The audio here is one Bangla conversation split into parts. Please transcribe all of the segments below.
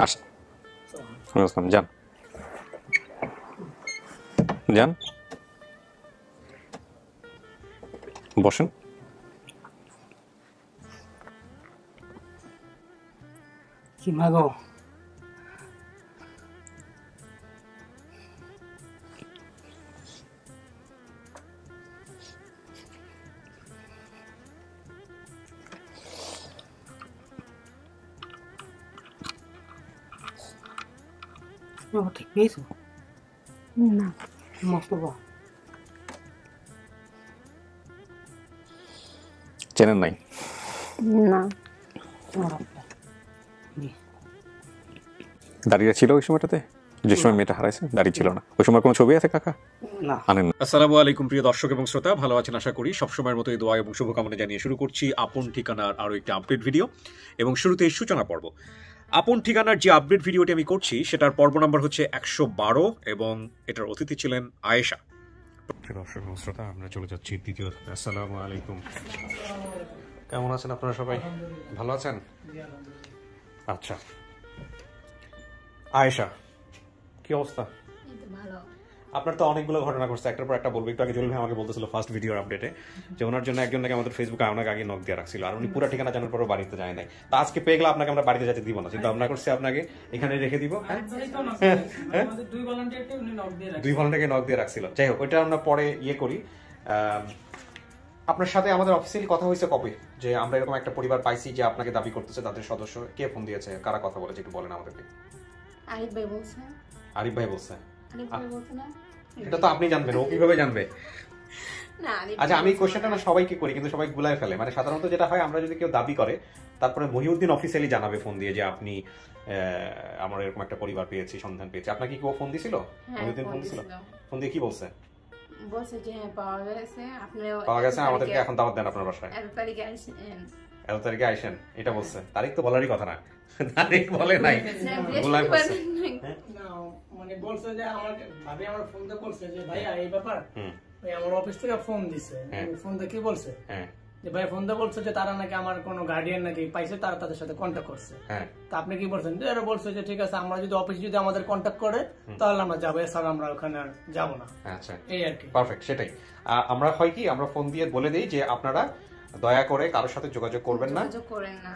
আসেন। আসসালাম, যান যান, বসেন। কি মাগো? ঠিক পেয়েছো না মস্ত বা চেনেন নাই? না দাঁড়িয়ে ছিল ওই সময়টাতে, যে সময় মেয়েটা হারাইছে দাঁড়িয়ে ছিল না? ওই সময় কোনো ছবি আছে কাকা? না। আনেন না। আসসালামু আলাইকুম প্রিয় দর্শক এবং শ্রোতা, ভালো আছেন আশা করি। সবসময়ের মতো এই দোয়া এবং শুভকামনা জানিয়ে শুরু করছি আপন ঠিকানার আরও একটি আপডেট ভিডিও। এবং শুরুতে সূচনা পর্ব। আপন ঠিকানার যে আপডেট ভিডিওটি আমি করছি সেটার পর্ব নাম্বার হচ্ছে 112 এবং এটার অতিথি ছিলেন আয়েশা। প্রিয় দর্শক এবং শ্রোতা, আমরা চলে যাচ্ছি দ্বিতীয়। আসসালামু আলাইকুম, কেমন আছেন আপনারা সবাই? ভালো আছেন? আচ্ছা আয়েশা, কি অবস্থা? আপনার তো অনেকগুলো ঘটনা ঘটছে, একটার পর একটা বলবো। একটু আগে জলিল ভাই আমাকে বলতেছিল ফার্স্ট ভিডিওর আপডেটে যে ওনার জন্য একজন নাকি আমাদের ফেসবুকে অনেক আগে নক দিয়ে রাখছিল, আর উনি পুরো ঠিকানা জানার পরও বাড়িতে যায় নাই। তা আজকে পেয়ে গেলে আপনাকে আমরা বাড়িতে যেতে দিব না, চিন্তা ভাবনা করছি আপনাকে এখানে রেখে দিব। দুই ভলান্টিয়ারকে নক দিয়ে রাখছিল। যাই হোক, ওইটা আমরা পরে ইয়ে করি। আপনার সাথে আমাদের অফিসিয়ালি কথা হয়েছে কবে যে আমরা এরকম একটা পরিবার পাইছি যে আপনাকে দাবি করতেছে? তাদের সদস্য কে ফোন দিয়েছে, কারা কথা বলেছে একটু বলেন আমাদেরকে। আরিফ ভাই বলছে। আরিফ ভাই বলছে? আরিফ ভাই বলছে না? এটা তো আপনি জানবেন, ও কিভাবে জানবে? না আরিফ। আচ্ছা, আমি কোশ্চেনটা না সবাইকে করি, কিন্তু সবাই গুলায় ফেলে। মানে সাধারণত যেটা হয়, আমরা যদি কেউ দাবি করে তারপরে মহিউদ্দিন অফিসিয়ালি জানাবে ফোন দিয়ে যে আপনি আমার এরকম একটা পরিবার পেয়েছি, সন্ধান পেয়েছি। আপনাকে কি কেউ ফোন দিছিল? মহিউদ্দিন ফোন দিছিল? ফোন দিয়ে কি বলছে? বলছে যে পাওয়া গেছে, আপনারা পাওয়া গেছে, আমাদেরকে এখন দাওয়াত দেন আপনার বাসায়। 1 তারিখে আসেন। 1 তারিখে আইসেন, এটা বলছে। তারিখ তো বলারই কথা না, তারিখ বলে নাই, গুলায় ফেলছে। মানে বলছে যে আমাকে ভাবি আমার ফোন দিয়ে বলছে যে ভাইয়া এই ব্যাপার, ভাই আমার অফিস থেকে ফোন দিছে। ফোন দিয়ে কি বলছে যে ভাই ফোন দিয়ে বলছে যে তারা নাকি আমার কোনো গার্ডিয়ান নাকি পাইছে, তারা তাদের সাথে কন্ট্যাক্ট করছে। তা আপনি কি বলছেন? এরা বলছে যে ঠিক আছে, আমরা যদি অফিস যদি আমাদের কন্ট্যাক্ট করে তাহলে আমরা যাবো, এছাড়া আমরা ওখানে আর যাবো না। আচ্ছা, এই আর কি। পারফেক্ট। সেটাই আমরা হয় কি, আমরা ফোন দিয়ে বলে দেই যে আপনারা দয়া করে কারোর সাথে যোগাযোগ করবেন না,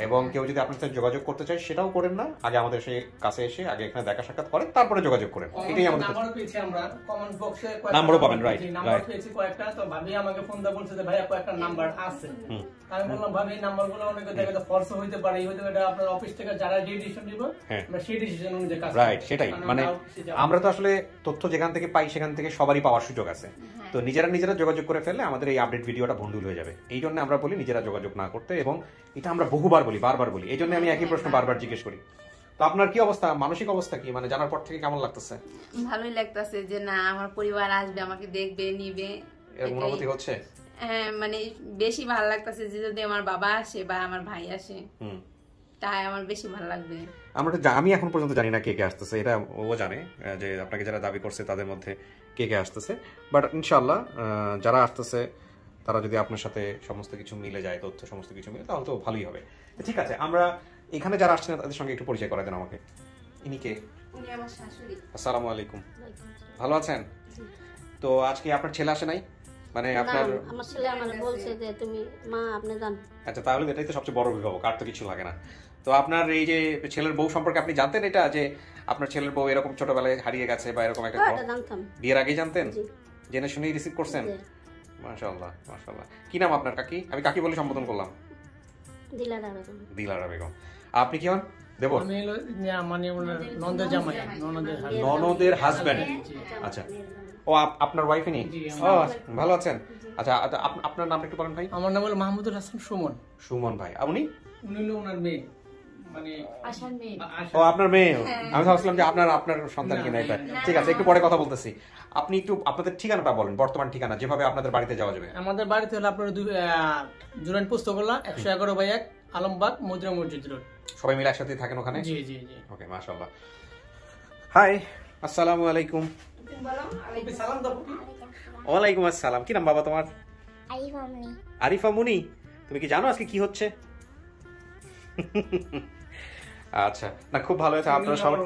এবং কেউ যদি আপনার সাথে যোগাযোগ করতে চায় সেটাও করেন না। আগে আমাদের কাছে এসে আগে এখানে দেখা সাক্ষাৎ করেন, তারপরে যোগাযোগ করেন। এটাই আমাদের নাম্বার পেয়েছি আমরা, কমেন্ট বক্সে নাম্বারও পাবেন। রাইট, নাম্বার পেয়েছি কয়েকটা। তো ভাবি আমাকে ফোন দিয়ে বলছে যে ভাইয়া কয়েকটা নাম্বার আছে। আমি বললাম ভাবি এই নাম্বারগুলো অনেকে দেখে তো ফলস হইতে পারে, হইতে পারে আপনার অফিস থেকে যারা যে ডিসিশন দিব আমরা সেই ডিসিশন অনুযায়ী কাজ করব। রাইট, সেটাই। মানে আমরা তো আসলে তথ্য যেখান থেকে পাই সেখান থেকে সবারই পাওয়ার সুযোগ আছে। তো নিজেরা যোগাযোগ করে ফেললে আমাদের এই আপডেট ভিডিওটা ভন্ডুল হয়ে যাবে। এই জন্য আমরা বলি নিজেরা যোগাযোগ না করতে, এবং এটা আমরা বহুবার বলি, বারবার বলি। এই জন্য আমি একই প্রশ্ন বারবার জিজ্ঞেস করি। তো আপনার কি অবস্থা, মানসিক অবস্থা কি? মানে জানার পর থেকে কেমন লাগতেছে? ভালোই লাগতেছে যে না আমার পরিবার আসবে, আমাকে দেখবে, নিবে, এর অনুভূতি হচ্ছে। হ্যাঁ, মানে বেশি ভালো লাগতেছে যে যদি আমার বাবা আসে বা আমার ভাই আসে, তাই আমার বেশি ভালো লাগবে। আমি এখন পর্যন্ত জানি না কে কে আসতেছে, এটা ও জানে যে আপনাকে যারা দাবি করছে তাদের মধ্যে কে কে আসতেছে। বাট ইনশাল্লাহ যারা আসতেছে তারা যদি আপনার সাথে সমস্ত কিছু মিলে যায়, তথ্য সমস্ত কিছু মিলে, তাহলে তো ভালোই হবে। ঠিক আছে, আমরা এখানে যারা আসছেন তাদের সঙ্গে একটু পরিচয় করা দেন আমাকে। ইনি কে? উনি আমার শাশুড়ি। আসসালামু আলাইকুম, ভালো আছেন? তো আজকে আপনার ছেলে আসে নাই? মানে আপনার আমার ছেলে আমাকে বলছে যে তুমি মা আপনি যান। আচ্ছা, তাহলে এটাই তো সবচেয়ে বড় অভিভাবক, আর তো কিছু লাগে না। তো আপনার এই যে ছেলের বউ সম্পর্কে আপনি জানতেন এটা, যে আপনার ছেলের বউ এরকম ছোটবেলায় হারিয়ে গেছে বা এরকম একটা? জানতাম, বিয়ের আগেই জানতেন? জেনে শুনেই রিসিভ করছেন? মাশাআল্লাহ মাশাআল্লাহ। কি নাম আপনার কাকি? আমি কাকি বলে সম্বোধন করলাম। দিলারা বেগম। দিলারা বেগম। আপনি কি হন? দেব আমি মানে ননদের জামাই, ননদের হাজবেন্ড। আচ্ছা, ও আপনার ওয়াইফ ইনি? ভালো আছেন? আচ্ছা, আপনার নামটা একটু বলেন ভাই। আমার নাম হলো মাহমুদুল হাসান সুমন। সুমন ভাই। উনি হলো ওনার মেয়ে, মানে আশার মেয়ে। ও আপনার মেয়ে? আমি ভাবছিলাম যে আপনার সন্তান কিনা এটা। ঠিক আছে, একটু পরে কথা বলতেছি। আপনি একটু আপনাদের ঠিকানাটা বলেন, বর্তমান ঠিকানা, যেভাবে আপনাদের বাড়িতে যাওয়া যাবে। আমাদের বাড়িতে হলো আপনার জুরাইন পুস্তকলা 111/1 আলমবাগ মদিনা মসজিদ রোড। সবাই মিলে একসাথে থাকেন ওখানে? জি জি জি। ওকে, মাশাআল্লাহ। হাই, আসসালামু আলাইকুম। সালাম দাও। ওয়ালাইকুম আসসালাম। কি নাম বাবা তোমার? আরিফা মুনি। আরিফা মুনি। তুমি কি জানো আজকে কি হচ্ছে? আচ্ছা, না খুব ভালো হয়েছে আপনারা সবাই।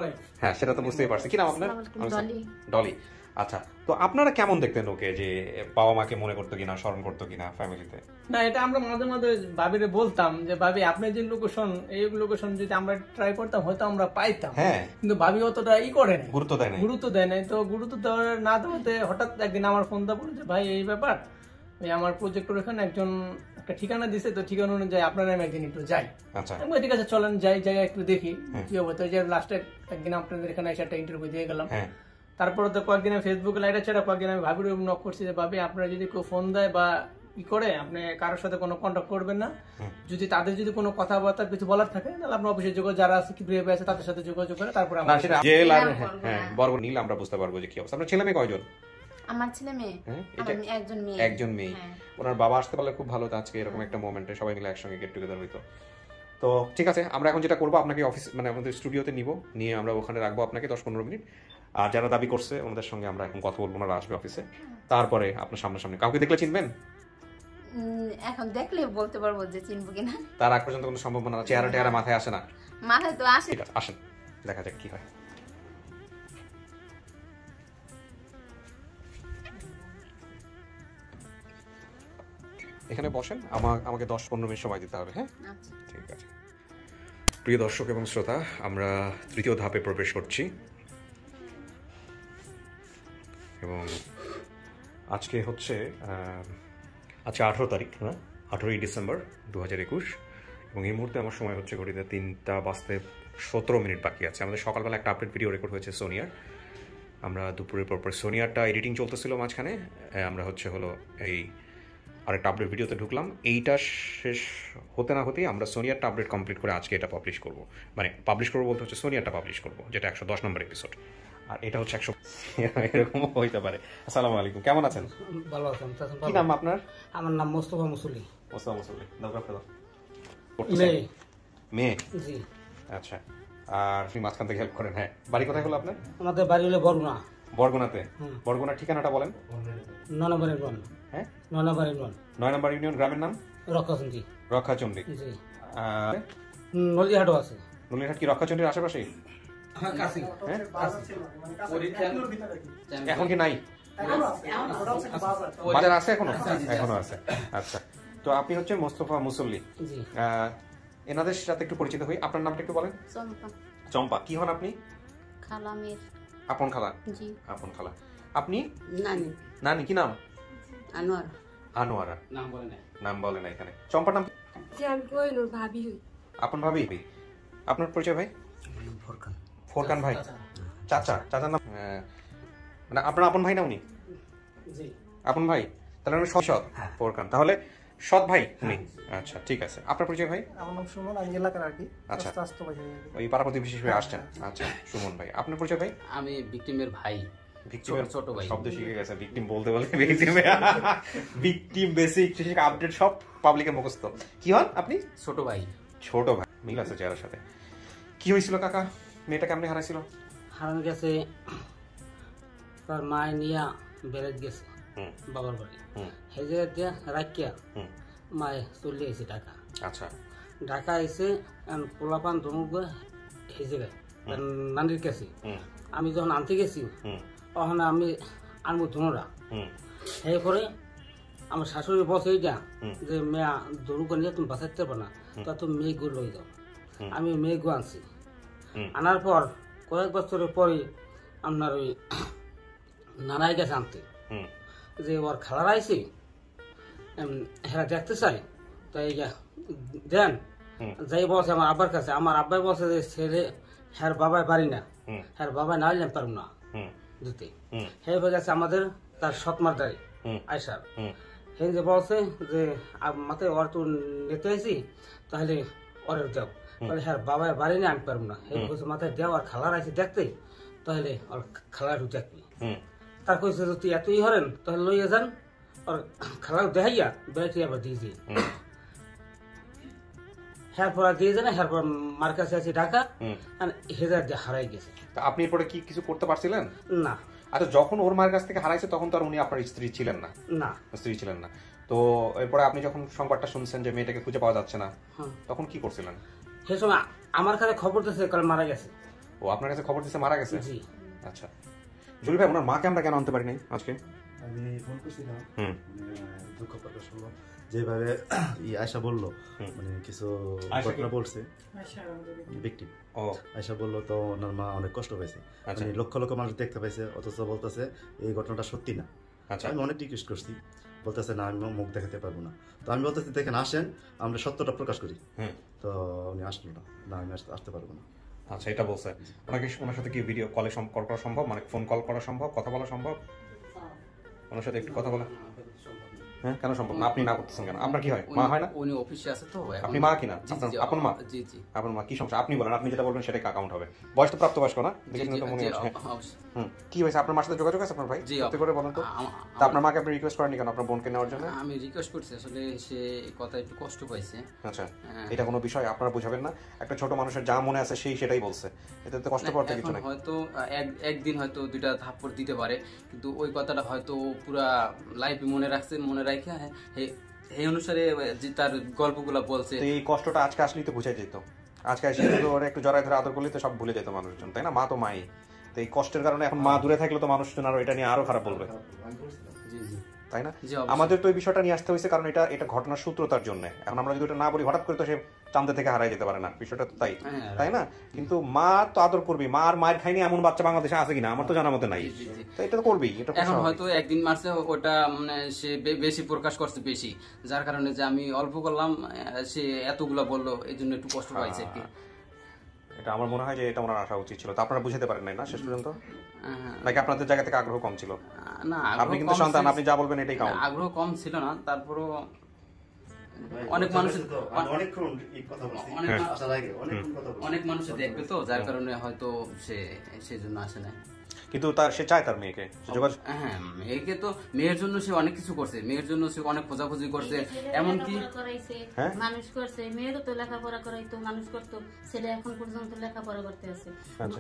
হ্যাঁ, সেটা তো বুঝতেই পারছি। কি নাম আপনার? ডলি। ডলি। আচ্ছা, তো আপনারা কেমন দেখতেন ওকে, যে বাবা মাকে মনে করতো কিনা, স্মরণ করতো কিনা ফ্যামিলিতে? না, এটা আমরা মাঝে মাঝে ভাবিরে বলতাম যে ভাবি আপনি যে লোকেশন, এই লোকেশন যদি আমরা ট্রাই করতাম হয়তো আমরা পাইতাম। হ্যাঁ, কিন্তু ভাবি অতটা করে না, গুরুত্ব দেয় না। গুরুত্ব দেয় নাই। তো গুরুত্ব না দেওয়াতে হঠাৎ একদিন আমার ফোন দা বলে যে ভাই এই ব্যাপার, আমার প্রজেক্টর এখানে একজন একটা ঠিকানা দিছে, তো ঠিকানা অনুযায়ী আপনারা আমি একদিন একটু যাই। আচ্ছা, আমি ঠিক আছে চলেন যাই, জায়গা একটু দেখি কি হবে। তো যে লাস্টে একদিন আপনাদের এখানে এসে একটা ইন্টারভিউ দিয়ে গেলাম। তারপরে তো কয়েকদিন ফেসবুকে লাইট ছাড়া কয়েকদিন আমি ভাবির নক করছি যে ভাবি আপনারা যদি কেউ ফোন দেয় বা কি করে আপনি কারোর সাথে কোনো কন্ট্যাক্ট করবেন না, যদি তাদের যদি কোনো কথাবার্তা কিছু বলার থাকে তাহলে আপনার অফিসে যোগাযোগ যারা আছে কি বিহেভ আছে তাদের সাথে যোগাযোগ করে তারপরে না সেটা জেল আর হ্যাঁ বর্গ নিলে আমরা বুঝতে পারবো যে কি অবস্থা। আপনার ছেলে মেয়ে কয়জন? আমার ছেলে মেয়ে একজন মেয়ে। একজন মেয়ে। ওনার বাবা আসতে পারলে খুব ভালো হতো, আজকে এরকম একটা মোমেন্টে সবাই মিলে একসঙ্গে গেট টুগেদার হইতো। তো ঠিক আছে, আমরা এখন যেটা করবো আপনাকে অফিস মানে আমাদের স্টুডিওতে নিব, নিয়ে আমরা ওখানে রাখবো আপনাকে 10-15 মিনিট। আর যারা দাবি করছে ওনাদের সঙ্গে আমরা এখন কথা বলবো, ওনারা আসবে অফিসে। তারপরে আপনার সামনাসামনি কাউকে দেখলে চিনবেন? এখন দেখলে বলতে পারবো যে চিনবো কিনা। তার আগ পর্যন্ত কোনো সম্ভাবনা না, চেহারা মাথায় আসে না? মাথায় তো আসে। ঠিক আছে, আসেন দেখা যাক কি হয়। এখানে বসেন, আমাকে 10-15 মিনিট সময় দিতে হবে। হ্যাঁ, ঠিক আছে। প্রিয় দর্শক এবং শ্রোতা, আমরা তৃতীয় ধাপে প্রবেশ করছি এবং আজকে হচ্ছে 18 তারিখ, না 18ই ডিসেম্বর 2021 এবং এই মুহূর্তে আমার সময় হচ্ছে ঘড়িতে 3টা বাজতে 17 মিনিট বাকি আছে। আমাদের সকালবেলা একটা আপডেট ভিডিও রেকর্ড হয়েছে সোনিয়ার। আমরা দুপুরের পর সোনিয়ারটা এডিটিং চলতেছিল মাঝখানে, আমরা হলো এই আরেকটা আপডেট ভিডিওতে ঢুকলাম। এইটা শেষ হতে না হতেই আমরা সোনিয়ারটা আপডেট কমপ্লিট করে আজকে এটা পাবলিশ করব। মানে পাবলিশ করবো বলতে হচ্ছে সোনিয়ারটা পাবলিশ করব, যেটা 110 নম্বর এপিসোড, আর এটা হচ্ছে 100 এরকমও হইতে পারে। আসসালামু আলাইকুম, কেমন আছেন? ভালো আছেন? কি নাম আপনার? আমার নাম মোস্তফা মুসল্লি। মোস্তফা মুসল্লি। মেয়ে। মেয়ে? জি। আচ্ছা, আর আপনি মাঝখান থেকে হেল্প করেন। হ্যাঁ, বাড়ি কোথায় হলো আপনার? আমাদের বাড়ি হলো বরগুনা। বরগুনাতে? বরগুনার ঠিকানাটা বলেন। 9 নম্বর ইউনিয়ন। হ্যাঁ, 9 নম্বর ইউনিয়ন। 9 নম্বর ইউনিয়ন। গ্রামের নাম? রক্ষাচন্ডী। রক্ষাচন্ডী। জি। আর নলিহাটও আছে। নলিহাট কি রক্ষাচন্ডীর আশেপাশেই? হ্যাঁ, কাছে। হ্যাঁ, এখন কি নাই? বাজার আছে এখনো? এখনো আছে। আচ্ছা, তো আপনি হচ্ছেন মোস্তফা মুসল্লি। জি। এনাদের সাথে একটু পরিচিত হই। আপনার নামটা একটু বলেন। চম্পা। চম্পা। কি হন আপনি? খালা মেয়ের। আপন খালা? জি। আপন খালা। আপনি? নানি। নানি। কি নাম? আনোয়ার। আনোয়ারা। নাম বলে না এখানে। চম্পার নাম? ভাবি। আপন ভাবি। আপনার পরিচয় ভাই? ফোরকান। ফোরকান ভাই। চাচা? চাচার নাম মানে আপনার আপন ভাই না উনি? জি। আপন ভাই, তাহলে আমি সৎ ফোরকান, তাহলে সৎ ভাই উনি। আচ্ছা, ঠিক আছে। আপনার পরিচয় ভাই? আমার নাম সুমন, আমি এলাকার আর কি। আচ্ছা, ওই পাড়া প্রতিবেশী হিসেবে আসছেন। আচ্ছা, সুমন ভাই। আপনার পরিচয় ভাই? আমি ভিকটিমের ভাই। ভিকটিমের ছোট ভাই। শব্দ শিখে গেছে, ভিকটিম বলতে ভিকটিম বেসিক আপডেট সব পাবলিকের মুখস্থ। কি হন আপনি? ছোট ভাই। ছোট ভাই, মিল আছে চেহারার সাথে। কি হয়েছিল কাকা, মেয়েটা কেমনে হারাইছিল? হারানো গেছে, তার মায় নিয়া বেড়াত গেছে বাবার বাড়ি। সেই জায়গা দিয়ে রাখিয়া মায়ে চলে এসে ঢাকা। আচ্ছা, ঢাকা এসে পোলাপান ধমুক সেই জায়গায় নানির কাছে। আমি যখন আনতে গেছি তখন আমি আনবো ধনুরা। এরপরে আমার শাশুড়ি বসে এইটা যে মেয়া ধরু করে নিয়ে তুমি বাঁচাতে পারবে না, তা তুমি মেয়ে গু লই যাও। আমি মেয়ে গু আনছি। আনার পর কয়েক বছরের পরে আপনার ওই নানাই গেছে আনতে, যে ওর খালার আইসি হেরা দেখতে চাই, তাই দেন যাই বলছে আমার আব্বার কাছে। আমার আব্বাই বলছে যে ছেলে হ্যার বাবাই পারি না, হ্যার বাবাই না হইলে পারব না দিতে। হে হয়ে গেছে আমাদের তার সৎমার দাঁড়ি আয়সার। হে যে বলছে যে মাথায় ওর তো নিতে আইসি, তাহলে ওরের যাও, তাহলে হ্যাঁ বাবাই বাড়ি না আনতে পারবো না। হে বলছে মাথায় দেও, আর খালার আইসি দেখতে, তাহলে ওর খালার দেখবি। তার কইছে যদি এতই হরেন তাহলে লইয়া যান, আর খালার দেখাইয়া বেড়াইতে আবার দিয়ে যাই। হ্যারপর দিয়ে যায় না, হ্যারপর মার কাছে আছে ঢাকা, হেজার দিয়ে হারাই গেছে। আপনি এরপরে কি কিছু করতে পারছিলেন? না। আচ্ছা, যখন ওর মায়ের কাছ থেকে হারাইছে তখন তো আর উনি আপনার স্ত্রী ছিলেন না? না, স্ত্রী ছিলেন না। তো এরপরে আপনি যখন সংবাদটা শুনছেন যে মেয়েটাকে খুঁজে পাওয়া যাচ্ছে না, তখন কি করছিলেন? সে সময় আমার কাছে খবর দিয়েছে কাল মারা গেছে। ও আপনার কাছে খবর দিচ্ছে মারা গেছে? জি। আচ্ছা জুলি ভাই, ওনার মাকে আমরা কেন আনতে পারি নাই আজকে? আমি ফোন করছিলাম, দুঃখ প্রকাশ করলো যেভাবে আয়শা বললো, মানে কিছু ঘটনা বলছে ব্যক্তি আয়শা বললো, তো ওনার মা অনেক কষ্ট পাইছে, মানে লক্ষ লক্ষ মানুষ দেখতে পাইছে, অথচ বলতেছে এই ঘটনাটা সত্যি না। আমি অনেক রিকোয়েস্ট করছি, বলতেছে না আমি মুখ দেখাতে পারবো না। তো আমি বলতেছি দেখেন আসেন আমরা সত্যটা প্রকাশ করি। তো উনি আসলো না, না আমি আসতে পারবো না। আচ্ছা এটা বলছে ওনাকে, ওনার সাথে কি ভিডিও কলে কল করা সম্ভব, মানে ফোন কল করা সম্ভব, কথা বলা সম্ভব ওনার সাথে একটু কথা বলা? হ্যাঁ কেন সম্ভব না? আপনি না করতেছেন কেন? আপনার কি হয়, মা হয় না? উনি অফিসে আছে তো। আপনি মা কিনা? আপন মা? জি জি। আপনার মা কি সমস্যা আপনি বলেন, আপনি যেটা বলবেন সেটাই অ্যাকাউন্ট হবে। বয়স তো প্রাপ্তবয়স্ক না, দেখে তো মনে হচ্ছে। কি হয়েছে আপনার মার সাথে যোগাযোগ আছে আপনার ভাই? সত্যি করে বলেন তো। তা আপনার মাকে আপনি রিকোয়েস্ট করেননি কেন আপনার বোনকে নেওয়ার জন্য? আমি রিকোয়েস্ট করছি, আসলে সে কথা একটু কষ্ট পাইছে। আচ্ছা এটা কোনো বিষয় আপনারা বুঝাবেন না? একটা ছোট মানুষের যা মনে আছে সেই সেটাই বলছে, এতে তো কষ্ট করতে কিছু নাই। হয়তো একদিন হয়তো দুইটা থাপ্পড় দিতে পারে, কিন্তু ওই কথাটা হয়তো পুরা লাইফ মনে রাখছে, মনে রাখে এই অনুসারে যে তার গল্পগুলো বলছে। এই কষ্টটা আজকে আসলেই তো বুঝাই যেত, আজকে এসে ওরা একটু জড়ায় ধরে আদর করলে তো সব ভুলে যেত মানুষজন, তাই না? মা তো মাই, তো এই কষ্টের কারণে এখন মা দূরে থাকলে তো মানুষজন আরো এটা নিয়ে আরো খারাপ বলবে, তাই না? আমাদের তো এই বিষয়টা নিয়ে আসতে হয়েছে কারণ এটা ঘটনার সূত্রতার জন্য। এখন আমরা যদি ওটা না বলি হঠাৎ করে তো সে চাঁদে থেকে হারাই যেতে পারে না, বিষয়টা তো তাই, তাই না? কিন্তু মা তো আদর করবি, মা আর মায়ের খাইনি এমন বাচ্চা বাংলাদেশে আছে কিনা আমার তো জানার মতো নাই, তো এটা তো করবি। এটা এখন হয়তো একদিন মারছে ওটা, মানে সে বেশি প্রকাশ করছে বেশি, যার কারণে যে আমি অল্প করলাম সে এতগুলা বললো, এই জন্য একটু কষ্ট পাইছে। এটা আমার মনে হয় যে এটা ওনার আসা উচিত ছিল, তো আপনারা বুঝতে পারেন নাই না শেষ পর্যন্ত, নাকি আপনাদের জায়গা থেকে আগ্রহ কম ছিল? না, আপনি কিন্তু সন্তান, আপনি যা বলবেন এটাই কাউন্ট। আগ্রহ কম ছিল না, তারপরও অনেক মানুষ দেখবে তো, যার কারণে হয়তো সেই জন্য আসে না। কিন্তু সে চায় তার মেয়েকে যোগাযোগ। হ্যাঁ, মেয়েকে তো মেয়ের জন্য সে অনেক কিছু করছে, মেয়ের জন্য সে অনেক খোঁজাখুঁজি করছে, এমনকি মানুষ করছে, মেয়েরও তো লেখাপড়া করাইতো, মানুষ করতো, ছেলে এখন পর্যন্ত লেখাপড়া করতে আছে।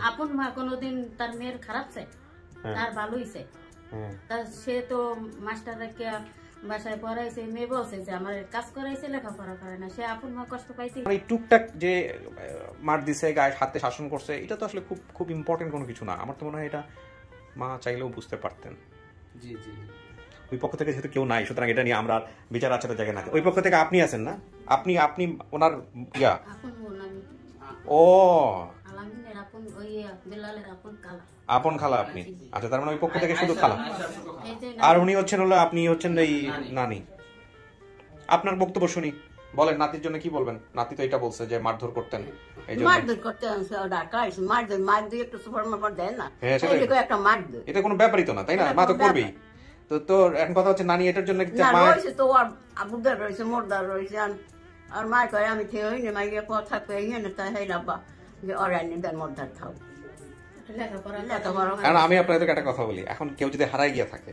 আপন মা কোনোদিন তার মেয়ের খারাপ চাই, তার ভালোই চাই। সে তো মাস্টার রেখে বাসায় পড়াইছে, মেয়ে বলছে যে আমার কাজ করাইছে, লেখাপড়া করে না, সে আপন মা কষ্ট পাইতে। এই টুকটাক যে মার দিছে, গায়ে হাতে শাসন করছে, এটা তো আসলে খুব খুব ইম্পর্টেন্ট কোনো কিছু না। আমার তো মনে হয় এটা মা চাইলেও বুঝতে পারতেন। জি জি। ওই পক্ষ থেকে যেহেতু কেউ নাই, সুতরাং এটা নিয়ে আমরা বিচার আচারের জায়গায় না। ওই পক্ষ থেকে আপনি আছেন না, আপনি ওনার ইয়া। ও আপন খালা আপনি? আচ্ছা, তার মানে ওই পক্ষ থেকে শুধু খালা, আর উনি হচ্ছেন হলো, আপনি হচ্ছেন এই নানি। আপনার বক্তব্য শুনি, বলেন নাতির জন্য কি বলবেন? নাতি তো এটা বলছে যে মারধর করতেন, এই জন্য মারধর করতে ঢাকা এসে মার দিয়ে একটু সুপার মার্কেট দেয় না, একটা মারধর, এটা কোনো ব্যাপারই তো না, তাই না? মা তো করবেই। তো এখন কথা হচ্ছে নানি এটার জন্য রয়েছে তো আবুদার রয়েছে, মোরদার রয়েছে, আর মা কয় আমি খেয়ে হইনি, মাইয়া পর থাকবে এখানে, তাই হয় না যে অরানি দেন মোরদার খাও। কারণ আমি আপনাদেরকে একটা কথা বলি, এখন কেউ যদি হারাই গিয়ে থাকে,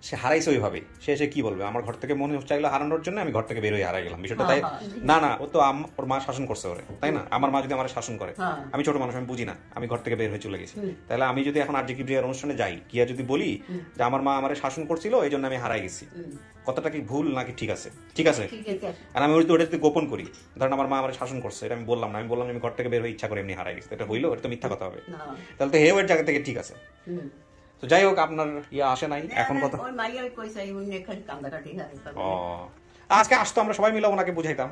সে হারাইছে ওইভাবেই, সে এসে কি বলবে? আমার ঘর থেকে মনে চাইলো হারানোর জন্য আমি ঘর থেকে বের হয়ে হারাই গেলাম, বিষয়টা তাই না? না, ও তো ওর মা শাসন করছে ওরে, তাই না? আমার মা যদি আমার শাসন করে, আমি ছোট মানুষ, আমি বুঝি না, আমি ঘর থেকে বের হয়ে চলে গেছি, তাহলে আমি যদি এখন আরজি কিবরিয়ার অনুষ্ঠানে যাই, গিয়া যদি বলি যে আমার মা আমার শাসন করছিল এই জন্য আমি হারাই গেছি, কথাটা কি ভুল নাকি ঠিক আছে? ঠিক আছে। আর আমি ওটা যদি গোপন করি, ধরেন আমার মা আমার শাসন করছে, এটা আমি বললাম না, আমি বললাম আমি ঘর থেকে বের হয়ে ইচ্ছা করে এমনি হারাই গেছি, এটা হইলো? এটা তো মিথ্যা কথা হবে, তাহলে তো হে ওর জায়গা থেকে ঠিক আছে। তো যাই হোক, আপনার ইয়া আসে নাই এখন কথা। আজকে আসতো, আমরা সবাই মিলে ওনাকে বুঝাইতাম।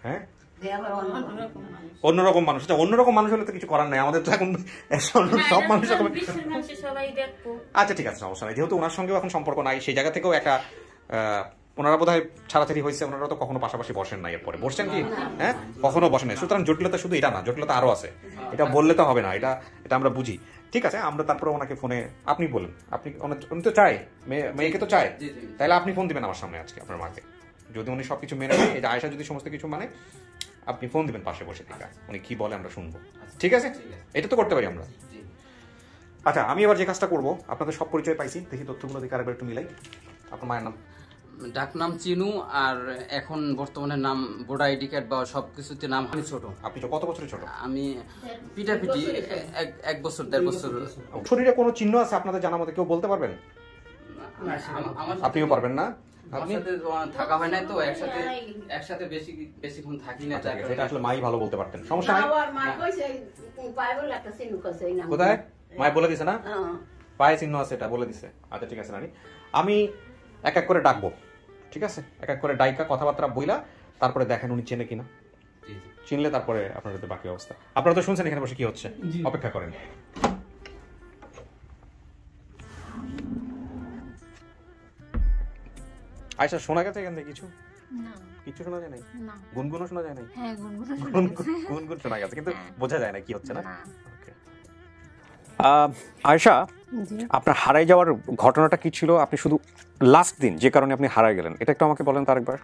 হ্যাঁ, অন্যরকম মানুষ, অন্যরকম মানুষ হলে তো কিছু করার নাই, আমাদের তো এখন সব মানুষ। আচ্ছা ঠিক আছে, সমস্যা নাই, যেহেতু ওনার সঙ্গেও এখন সম্পর্ক নাই, সেই জায়গা থেকেও একটা ওনারা বোধ হয় ছাড়াছাড়ি হয়েছে, ওনারা তো কখনো পাশাপাশি বসেন নাই, এরপরে বসছেন কি? হ্যাঁ, কখনো বসেন নাই। সুতরাং জটিলতা শুধু এটা না, জটিলতা আরো আছে, এটা বললে তো হবে না, এটা আমরা বুঝি। ঠিক আছে, আমরা তারপরে ওনাকে ফোনে, আপনি বলেন, আপনি উনি তো চায়, মেয়েকে তো চায়, তাহলে আপনি ফোন দিবেন আমার সামনে আজকে আপনার মাকে, যদি উনি সবকিছু মেনে নেয়, এই যে আয়েশা যদি সমস্ত কিছু মানে, আপনি ফোন দিবেন পাশে বসে, ঠিক আছে? উনি কি বলে আমরা শুনবো, ঠিক আছে? এটা তো করতে পারি আমরা। আচ্ছা, আমি এবার যে কাজটা করবো, আপনাদের সব পরিচয় পাইছি, দেখি তথ্যগুলো দেখে আরেকবার একটু মিলাই। আপনার মায়ের নাম? ডাক নাম চিনু, আর এখন বর্তমানে নাম ভোটার আইডি কার্ড বা সবকিছুতে নাম আমি ছোট। আপনি কত বছরের ছোট? আমি পিটাপিটি 1 বছর 1.5 বছর। শরীরে কোনো চিহ্ন আছে আপনাদের জানা মতে, কেউ বলতে পারবেন? আপনিও পারবেন না? আপনি থাকা হয় না তো একসাথে বেশিক্ষণ থাকি না। এটা আসলে মাই ভালো বলতে পারতেন, সমস্যা নাই। কোথায় মাই বলে দিছে না? পায়ে চিহ্ন আছে, এটা বলে দিছে। আচ্ছা ঠিক আছে নানি, আমি এক এক করে ডাকবো, ঠিক আছে? এক এক করে ডাইকা কথাবার্তা বইলা তারপরে দেখেন উনি চেনে কিনা। চিনলে তারপরে আপনাদের বাকি অবস্থা। আপনারা তো শুনছেন এখানে বসে কি হচ্ছে, অপেক্ষা করেন। আয়শা, শোনা গেছে এখান থেকে কিছু? কিছু শোনা যায় নাই? গুনগুনও শোনা যায় নাই? গুনগুন শোনা গেছে, কিন্তু বোঝা যায় না কি হচ্ছে না। আয়শা, আপনার হারাই যাওয়ার ঘটনাটা কি ছিল? আপনি শুধু লাস্ট দিন যে কারণে আপনি হারাই গেলেন এটা একটু আমাকে বলেন তো আরেকবার।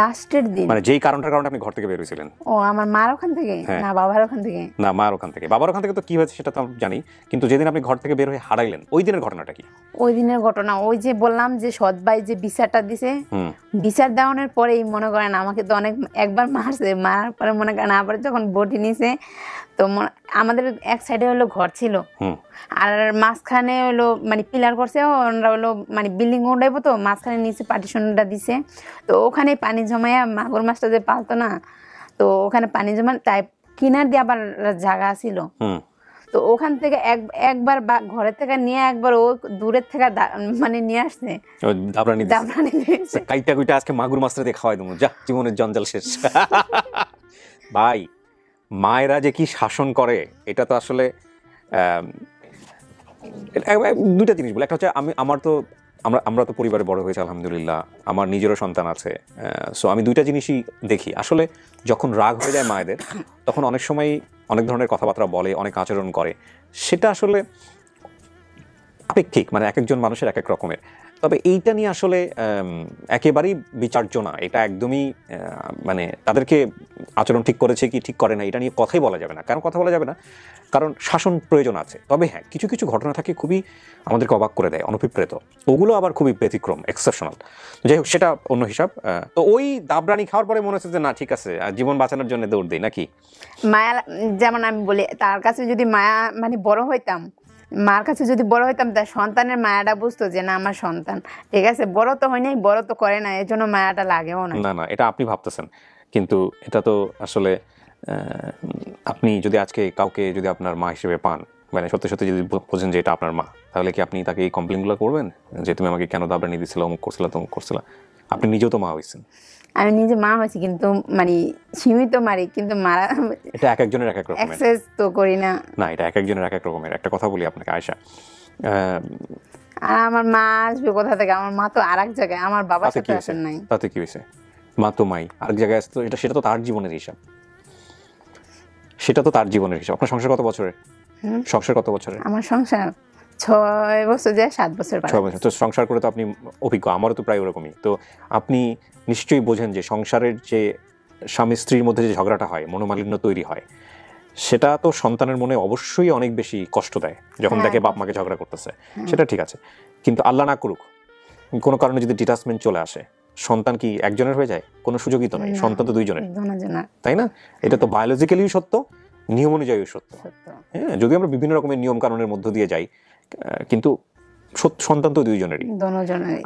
লাস্টের দিন মানে যেই কারণটার কারণে আপনি ঘর থেকে বের হয়েছিলেন? ও আমার মার ওখান থেকে না বাবার ওখান থেকে? না, মার ওখান থেকে। বাবার ওখান থেকে তো কি হয়েছে সেটা তো আমি জানি, কিন্তু যেদিন আপনি ঘর থেকে বের হয়ে হারাইলেন ওই দিনের ঘটনাটা কি? ওই দিনের ঘটনা ওই যে বললাম যে সৎ ভাই যে বিচারটা দিছে, বিচার দেওয়ানোর পরেই মনে করেন আমাকে তো অনেক একবার মারছে, মারার পরে মনে করেন আবার যখন বটি নিছে তো আমাদের এক সাইডে হলো ঘর ছিল আর মাঝখানে হলো মানে পিলার করছে, ওনারা হলো মানে বিল্ডিং উঠাইবো তো মাঝখানে নিচে পার্টিশনটা দিছে। তো ওখানে পানি জমায়া মাগুর মাছটা যে পালতো না, তো ওখানে পানি জমা তাই কিনার দিয়ে আবার জায়গা ছিল। তো ওখান থেকে একবার ঘরের থেকে নিয়ে একবার ও দূরের থেকে মানে নিয়ে আসছে কাইটা কুইটা আজকে মাগুর মাছটা দিয়ে খাওয়াই দেবো, যা জীবনের জঞ্জাল শেষ। ভাই, মায়েরা যে কি শাসন করে এটা তো আসলে দুইটা জিনিস বলে। একটা হচ্ছে আমরা তো পরিবারে বড় হয়েছে আলহামদুলিল্লাহ, আমার নিজেরও সন্তান আছে। সো আমি দুইটা জিনিসই দেখি। আসলে যখন রাগ হয়ে যায় মায়েদের তখন অনেক সময় অনেক ধরনের কথাবার্তা বলে, অনেক আচরণ করে, সেটা আসলে আপেক্ষিক, মানে এক একজন মানুষের এক এক রকমের। তবে এইটা নিয়ে আসলে একেবারেই বিচার্য না, এটা একদমই মানে তাদেরকে আচরণ ঠিক করেছে কি ঠিক করে না এটা নিয়ে কথাই বলা যাবে না। কারণ কথা বলা যাবে না, কারণ শাসন প্রয়োজন আছে। তবে হ্যাঁ, কিছু কিছু ঘটনা থাকে খুবই আমাদেরকে অবাক করে দেয়, অনভিপ্রেত, ওগুলো আবার খুবই ব্যতিক্রম, এক্সেপশনাল। যাই হোক, সেটা অন্য হিসাব। তো ওই দাবরানি খাওয়ার পরে মনে হচ্ছে যে না ঠিক আছে, জীবন বাঁচানোর জন্য দৌড় দিই নাকি? মায়া, যেমন আমি বলি তার কাছে যদি মায়া মানে বড় হইতাম, মার কাছে যদি বড় হইতাম তার সন্তানের মায়াটা বুঝতো যে না আমার সন্তান, ঠিক আছে? বড় তো হয় নাই, বড় তো করে না, এর জন্য মায়াটা লাগেও না। না না, এটা আপনি ভাবতেছেন, কিন্তু এটা তো আসলে আপনি যদি আজকে কাউকে যদি আপনার মা হিসেবে পান, মানে সত্যি সত্যি যদি বোঝেন যে এটা আপনার মা, তাহলে কি আপনি তাকে এই কমপ্লেনগুলো করবেন যে তুমি আমাকে কেন দাবরানি দিয়েছিল, অমুক করছিল তমুক করছিল? আপনি নিজেও তো মা হয়েছেন। আমি নিজে মা হয়েছি কিন্তু মানে সীমিত মারি, কিন্তু মারা এটা এক একজনের এক এক রকমের, এক্সেস তো করি না। না, এটা এক একজনের এক এক রকমের। একটা কথা বলি আপনাকে আয়শা, আর আমার মা আসবে কোথা থেকে? আমার মা তো আরেক জায়গায়, আমার বাবার সাথে আসেন নাই। তাতে কি হয়েছে? মা তো মাই, আরেক জায়গায় আসতো, সেটা তো তার জীবনের হিসাব, সেটা তো তার জীবনের হিসাব। আপনার সংসার কত বছরের? সংসার কত বছরের? আমার সংসার 6 বছর যায়, 7 বছর। 6 বছর। তো সংসার করে তো আপনি অভিজ্ঞ, আমারও তো প্রায় ওরকমই। তো আপনি নিশ্চয়ই বোঝেন যে সংসারের যে স্বামী স্ত্রীর মধ্যে যে ঝগড়াটা হয়, মনোমালিন্য তৈরি হয়, সেটা তো সন্তানের মনে অবশ্যই অনেক বেশি কষ্ট দেয় যখন দেখে বাপ মাকে ঝগড়া করতেছে। সেটা ঠিক আছে, কিন্তু আল্লাহ না করুক কোনো কারণে যদি ডিটাচমেন্ট চলে আসে, সন্তান কি একজনের হয়ে যায়? কোনো সুযোগই তো নাই, সন্তান তো দুইজনের, তাই না? এটা তো বায়োলজিক্যালিও সত্য, নিয়ম অনুযায়ীও সত্য। হ্যাঁ, যদি আমরা বিভিন্ন রকমের নিয়ম কানুনের মধ্য দিয়ে যাই, কিন্তু সন্তান তো দুইজনেরই।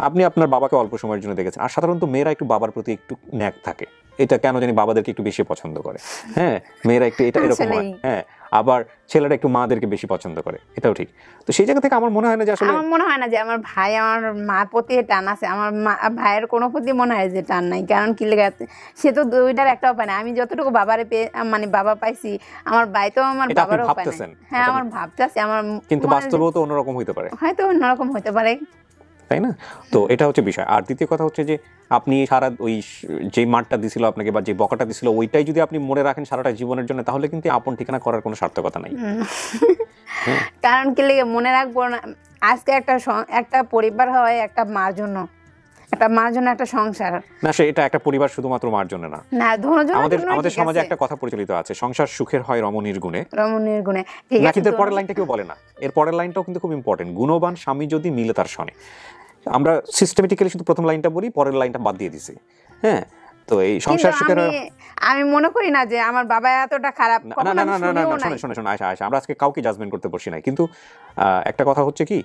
আপনি আপনার বাবাকে অল্প সময়ের জন্য দেখেছেন, আর সাধারণত মেয়েরা একটু বাবার প্রতি একটু ন্যাক থাকে, এটা কেন জানি বাবাদেরকে একটু বেশি পছন্দ করে। হ্যাঁ, মেয়েরা একটু এটা এরকম হয়। হ্যাঁ, আবার ছেলেরা একটু মাদেরকে বেশি পছন্দ করে, এটাও ঠিক। তো সেই জায়গা থেকে আমার মনে হয় না যে আসলে, আমার মনে হয় না যে আমার ভাই আমার মা প্রতি টান আছে, আমার ভাইয়ের কোনো প্রতি মনে হয় যে টান নাই। কারণ কি লেগে সে তো দুইটার একটাও পায় না। আমি যতটুকু বাবারে মানে বাবা পাইছি, আমার ভাই তো আমার বাবারও পায় না। হ্যাঁ, আমার ভাবতেছি, আমার কিন্তু বাস্তবেও তো অন্যরকম হইতে পারে, হয়তো অন্যরকম হইতে পারে, তাই না? তো এটা হচ্ছে বিষয়। আর দ্বিতীয় কথা হচ্ছে যে আপনি সারা ওই যে মাঠটা দিছিল আপনাকে বা যে বকাটা দিছিল ওইটাই যদি আপনি মনে রাখেন সারাটা জীবনের জন্য, তাহলে কিন্তু আপন ঠিকানা করার কোনো সার্থকতা নাই। কারণ কি লেগে মনে রাখবো না? আজকে একটা পরিবার হয় একটা মার জন্য, একটা মার জন্য একটা সংসার না, সে এটা একটা পরিবার শুধুমাত্র মার জন্য না। আমাদের সমাজে একটা কথা প্রচলিত আছে, সংসার সুখের হয় রমণীর গুণে। রমণীর গুণে, না, কিন্তু এর পরের লাইনটা কেউ বলে না। এর পরের লাইনটাও কিন্তু খুব ইম্পর্টেন্ট, গুণবান স্বামী যদি মিলে তার সনে। আমরা সিস্টেমেটিক্যালি শুধু প্রথম লাইনটা বলি, পরের লাইনটা বাদ দিয়ে দিছি। হ্যাঁ, তো এই সংসার সুখের, আমি মনে করি না যে আমার বাবা এতটা খারাপ। না না না না না, শোনো আয়শা, আমরা আজকে কাউকে জাজমেন্ট করতে বসি নাই, কিন্তু একটা কথা হচ্ছে কি,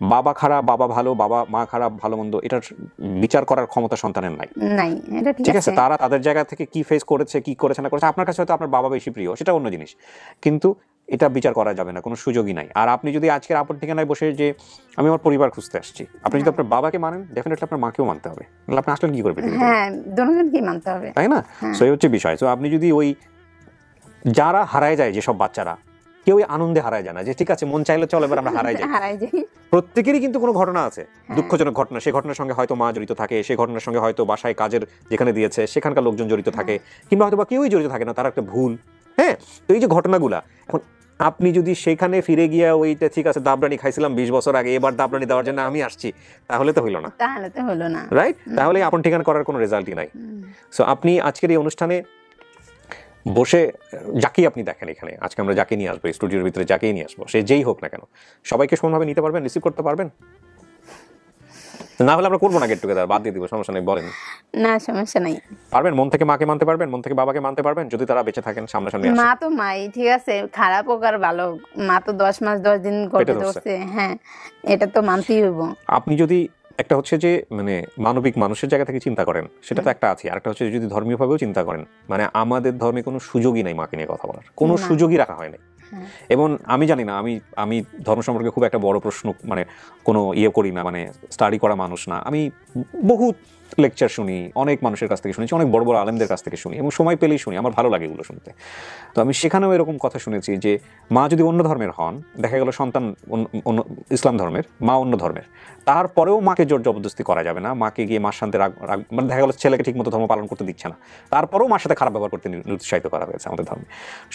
বাবা খারাপ, বাবা ভালো, বাবা মা খারাপ, ভালো মন্দ, এটার বিচার করার ক্ষমতা সন্তানের নাই। নাই, এটা ঠিক আছে, তারা তাদের জায়গা থেকে কি ফেস করেছে, কি করেছে না করেছে, আপনার কাছে হয়তো আপনার বাবা বেশি প্রিয়, সেটা অন্য জিনিস, কিন্তু এটা বিচার করা যাবে না, কোনো সুযোগই নাই। আর আপনি যদি আজকের আপন ঠিকানায় বসে যে আমি আমার পরিবার খুঁজতে আসছি, আপনি যদি আপনার বাবাকে মানেন, ডেফিনেটলি আপনার মাকেও মানতে হবে, নাহলে আপনি আসলে কি করবেন? হ্যাঁ, দুজনকেই মানতে হবে, তাই না? সো এই হচ্ছে বিষয়। সো আপনি যদি ওই যারা হারায় যায়, যেসব বাচ্চারা কেউই আনন্দে হারায় যায় না, যে ঠিক আছে মন চাইলে চল এবার আমরা হারাই যাই, প্রত্যেকেরই কিন্তু কোনো ঘটনা আছে, দুঃখজনক ঘটনা, সেই ঘটনার সঙ্গে হয়তো মা জড়িত থাকে, সেই ঘটনার সঙ্গে হয়তো বাসায় কাজের যেখানে দিয়েছে সেখানকার লোকজন জড়িত থাকে, কিংবা হয়তো বা কেউই জড়িত থাকে না, তার একটা ভুল। হ্যাঁ, তো এই যে ঘটনাগুলা, এখন আপনি যদি সেখানে ফিরে গিয়ে ওইটা ঠিক আছে দাবরানি খাইছিলাম 20 বছর আগে, এবার দাবরানি দেওয়ার জন্য আমি আসছি, তাহলে তো হইলো না, রাইট? তাহলে আপন ঠিকানা করার কোনো রেজাল্টই নাই। সো আপনি আজকের এই অনুষ্ঠানে বসে যাকেই আপনি দেখেন, এখানে আজকে আমরা যাকে নিয়ে আসবো, স্টুডিওর ভিতরে যাকেই নিয়ে আসবো, সে যেই হোক না কেন, সবাইকে সমানভাবে নিতে পারবেন, রিসিভ করতে পারবেন? না হলে আমরা করবো না গেট টুগেদার, বাদ দিয়ে দিব, সমস্যা নেই, বলেন। না, সমস্যা নাই। পারবেন? মন থেকে মাকে মানতে পারবেন, মন থেকে বাবাকে মানতে পারবেন, যদি তারা বেঁচে থাকেন সামনাসামনি আসে? মা তো মাই, ঠিক আছে, খারাপ হোক আর ভালো, মা তো 10 মাস 10 দিন গর্ভে ধরছে, হ্যাঁ, এটা তো মানতেই হইব। আপনি যদি একটা হচ্ছে যে মানে মানবিক মানুষের জায়গা থেকে চিন্তা করেন, সেটা তো একটা আছে, আর একটা হচ্ছে যদি ধর্মীয়ভাবেও চিন্তা করেন, মানে আমাদের ধর্মে কোনো সুযোগই নাই মাকে নিয়ে কথা বলার, কোনো সুযোগই রাখা হয় নাই। এবং আমি জানি না, আমি ধর্ম সম্পর্কে খুব একটা বড় প্রশ্ন মানে কোনো ইয়ে করি না, মানে স্টাডি করা মানুষ না আমি, বহুত লেকচার শুনি, অনেক মানুষের কাছ থেকে শুনেছি, অনেক বড় বড় আলেমদের কাছ থেকে শুনি, এবং সময় পেলেই শুনি, আমার ভালো লাগে এগুলো শুনতে। তো আমি সেখানেও এরকম কথা শুনেছি যে মা যদি অন্য ধর্মের হন, দেখা গেল সন্তান অন্য ইসলাম ধর্মের, মা অন্য ধর্মের, তারপরেও মাকে জোর জবরদস্তি করা যাবে না, মাকে গিয়ে মার সাথে মানে দেখা গেল ছেলেকে ঠিকমতো ধর্ম পালন করতে দিচ্ছে না, তারপরেও মার সাথে খারাপ ব্যবহার করতে নিরুৎসাহিত করা হয়েছে আমাদের ধর্মে।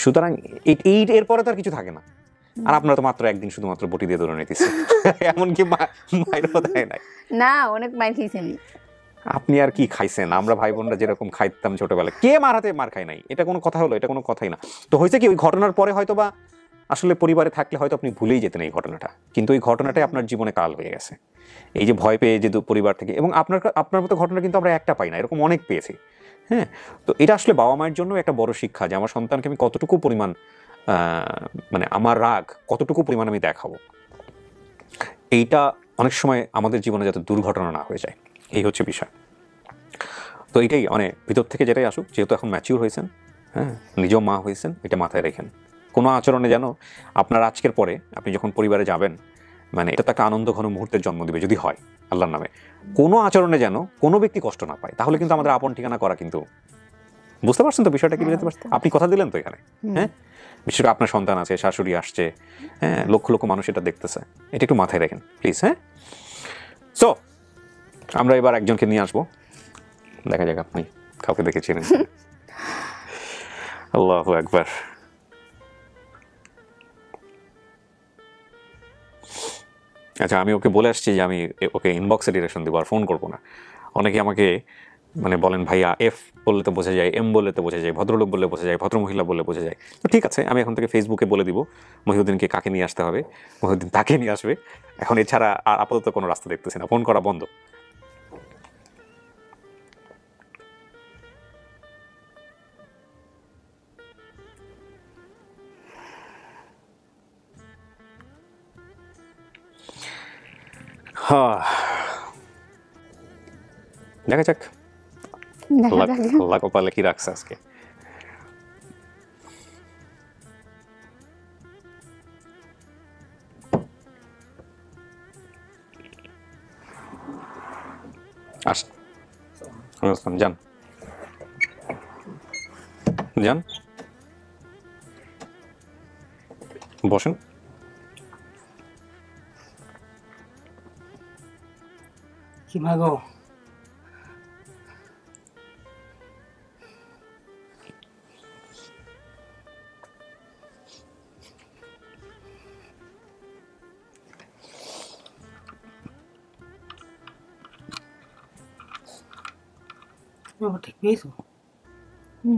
সুতরাং এরপরে তো আর কিছু থাকে না। আর আপনারা তো মাত্র একদিন শুধুমাত্র বটি দিয়ে ধরে নিতেছে, এমনকি মায়েরও দেয় নাই না, অনেক মাইর খাইছি আমি। আপনি আর কি খাইছেন? আমরা ভাই বোনরা যেরকম খাইতাম ছোটবেলায়, কে মার হাতে মার খাই নাই? এটা কোনো কথা হলো? এটা কোনো কথাই না। তো হয়েছে কি, ওই ঘটনার পরে হয়তো বা আসলে পরিবারে থাকলে হয়তো আপনি ভুলেই যেতেন এই ঘটনাটা, কিন্তু এই ঘটনাটাই আপনার জীবনে কাল হয়ে গেছে। এই যে ভয় পেয়ে যে পরিবার থেকে, এবং আপনার মতো ঘটনা কিন্তু আমরা একটা পাই না, এরকম অনেক পেয়েছি। হ্যাঁ, তো এটা আসলে বাবা মায়ের জন্য একটা বড় শিক্ষা, যে আমার সন্তানকে আমি কতটুকু পরিমাণ মানে আমার রাগ কতটুকু পরিমাণ আমি দেখাবো, এইটা অনেক সময় আমাদের জীবনে যাতে দুর্ঘটনা না হয়ে যায়, এই হচ্ছে বিষয়। তো এইটাই মানে ভিতর থেকে যেটাই আসুক, যেহেতু এখন ম্যাচিউর হয়েছেন, হ্যাঁ, নিজেও মা হয়েছেন, এটা মাথায় রেখেন। কোনো আচরণে যেন আপনার আজকের পরে আপনি যখন পরিবারে যাবেন, মানে এটা তো একটা আনন্দ ঘন মুহূর্তের জন্ম দিবে যদি হয় আল্লাহর নামে, কোনো আচরণে যেন কোনো ব্যক্তি কষ্ট না পায়, তাহলে কিন্তু আমাদের আপন ঠিকানা করা কিন্তু, বুঝতে পারছেন তো বিষয়টা কি বুঝতে পারছেন? আপনি কথা দিলেন তো এখানে, হ্যাঁ, বিশেষ করে আপনার সন্তান আছে, শাশুড়ি আসছে, হ্যাঁ, লক্ষ লক্ষ মানুষ এটা দেখতেছে, এটা একটু মাথায় রাখেন প্লিজ। হ্যাঁ, সো আমরা এবার একজনকে নিয়ে আসবো, দেখা যাক আপনি কাউকে দেখেছিলেন। আল্লাহু আকবার। আচ্ছা, আমি ওকে বলে আসছি যে আমি ওকে ইনবক্সে ডিরেকশন দেবো, আর ফোন করবো না। অনেকে আমাকে মানে বলেন ভাইয়া এফ বললে তো বোঝা যায়, এম বললে তো বোঝা যায়, ভদ্রলোক বললে বোঝা যায়, ভদ্রমহিলা বললে বোঝা যায়। তো ঠিক আছে, আমি এখন থেকে ফেসবুকে বলে দিব মহিউদ্দিনকে কাকে নিয়ে আসতে হবে, মহিউদ্দিন তাকে নিয়ে আসবে। এখন এছাড়া আর আপাতত কোনো রাস্তা দেখতেছি না, ফোন করা বন্ধ। দেখা যাক আল্লাহ কপালে কি রাখছে আজকে। আসলাম, যান যান, বসেন। কি মাগো, ঠিক পেয়েছো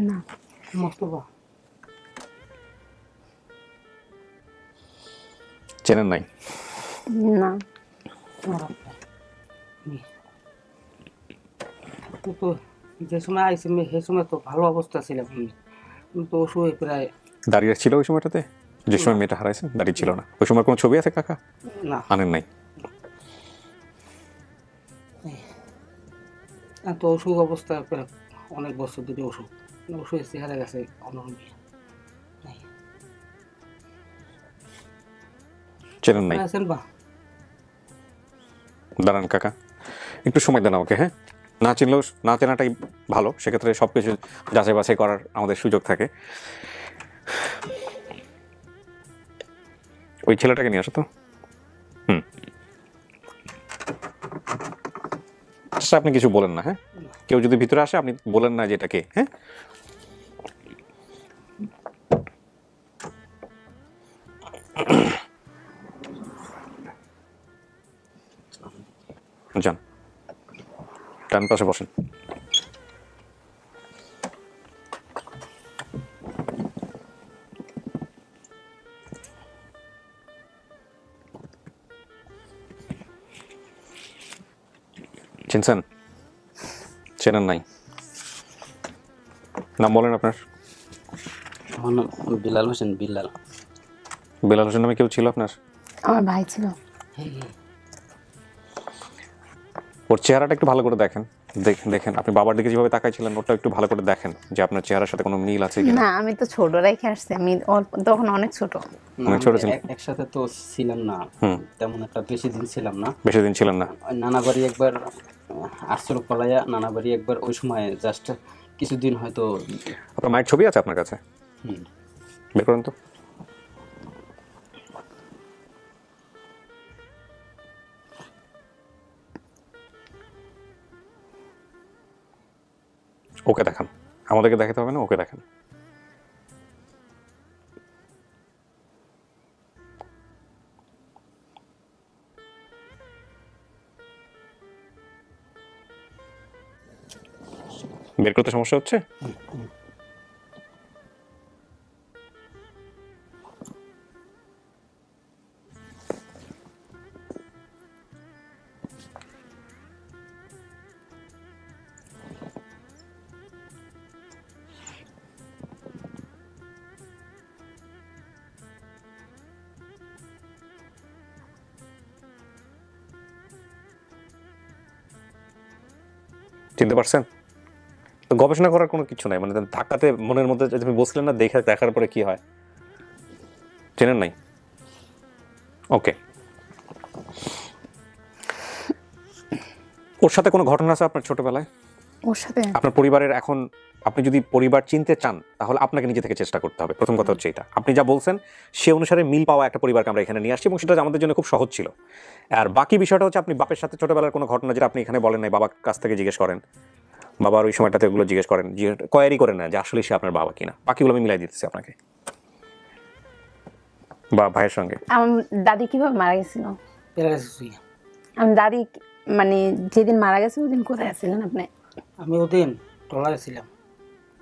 না? মোস্তফা চেনেন নাই? না, তো যে সময় আইসি সে সময় তো ভালো অবস্থা ছিল, কিন্তু অসুখ প্রায় দাঁড়িয়ে ছিল ওই সময়টাতে, যে সময় মেয়েটা হারাইছেন দাঁড়িয়ে ছিল না। ওই সময় কোনো ছবি আছে কাকা? না, আনেন নাই? এত অসুখ অবস্থা, অনেক বছর ধরে অসুখ, অসুখের চেহারা গেছে অনরূপী। চেনেন নাই? দাঁড়ান কাকা, একটু সময় দেন আমাকে। হ্যাঁ, না চিনলেও না চেনাটাই ভালো, সেক্ষেত্রে সব কিছু যাচাই বাছাই করার আমাদের সুযোগ থাকে। ওই ছেলেটাকে নিয়ে আসো তো। আচ্ছা, আপনি কিছু বলেন না। হ্যাঁ, কেউ যদি ভিতরে আসে আপনি বলেন না যে এটা কে। হ্যাঁ, যান, ডান পাশে বসেন। চিনছেন? চেনেন নাই? নাম বলেন আপনার। বিলাল হোসেন। বিলাল হোসেন নামে কেউ ছিল আপনার? আমার ভাই ছিল। ওর চেহারাটা একটু ভালো করে দেখেন। দেখেন আপনি বাবার দিকে যেভাবে তাকাইছিলেন, ওটা একটু ভালো করে দেখেন যে আপনার চেহারার সাথে কোনো মিল আছে কিনা। না, আমি তো ছোট রেখে আসছি, আমি তখন অনেক ছোট। অনেক ছোট ছিলেন? একসাথে তো ছিলাম না, তেমন একটা বেশি দিন ছিলাম না। বেশি দিন ছিলেন না? নানা বাড়ি একবার আসছিল পলাইয়া, নানা বাড়ি একবার, ওই সময় জাস্ট কিছুদিন হয়তো। আপনার মায়ের ছবি আছে আপনার কাছে? বের করেন তো। ওকে দেখান, আমাদেরকে দেখাতে হবে না, ওকে দেখান। বের করতে সমস্যা হচ্ছে? চিনতে পারছেন? তো গবেষণা করার কোনো কিছু নাই, মানে ধাক্কাতে মনের মধ্যে তুমি বসলেন না, দেখার পরে কি হয়? চেনেন নাই? ওকে। ওর সাথে কোনো ঘটনা আছে আপনার ছোটবেলায়? ওর সাথে আপনার পরিবারের, এখন আপনি যদি পরিবার চিনতে চান তাহলে আপনাকে নিজে থেকে চেষ্টা করতে হবে। প্রথম কথা হচ্ছে এটা, আপনি যা বলছেন সে অনুসারে মিল পাওয়া একটা পরিবারকে আমরা এখানে নিয়ে আসছি, এবং সেটা আমাদের জন্য খুব সহজ ছিল। আর বাকি বিষয়টা হচ্ছে আপনি বাপের সাথে ছোটবেলার কোনো ঘটনা যেটা আপনি এখানে বলেন নাই, বাবার কাছ থেকে জিজ্ঞেস করেন, বাবার ওই সময়টাতে ওগুলো জিজ্ঞেস করেন, কোয়ারি করেন না যে আসলে সে আপনার বাবা কিনা। বাকিগুলো আমি মিলাই দিতেছি আপনাকে বা ভাইয়ের সঙ্গে। আমার দাদি কিভাবে মারা গেছিল? আমি দাদি মানে যেদিন মারা গেছে ওদিন কোথায় ছিলেন আপনি? আমি ওদিন ট্রলারে ছিলাম,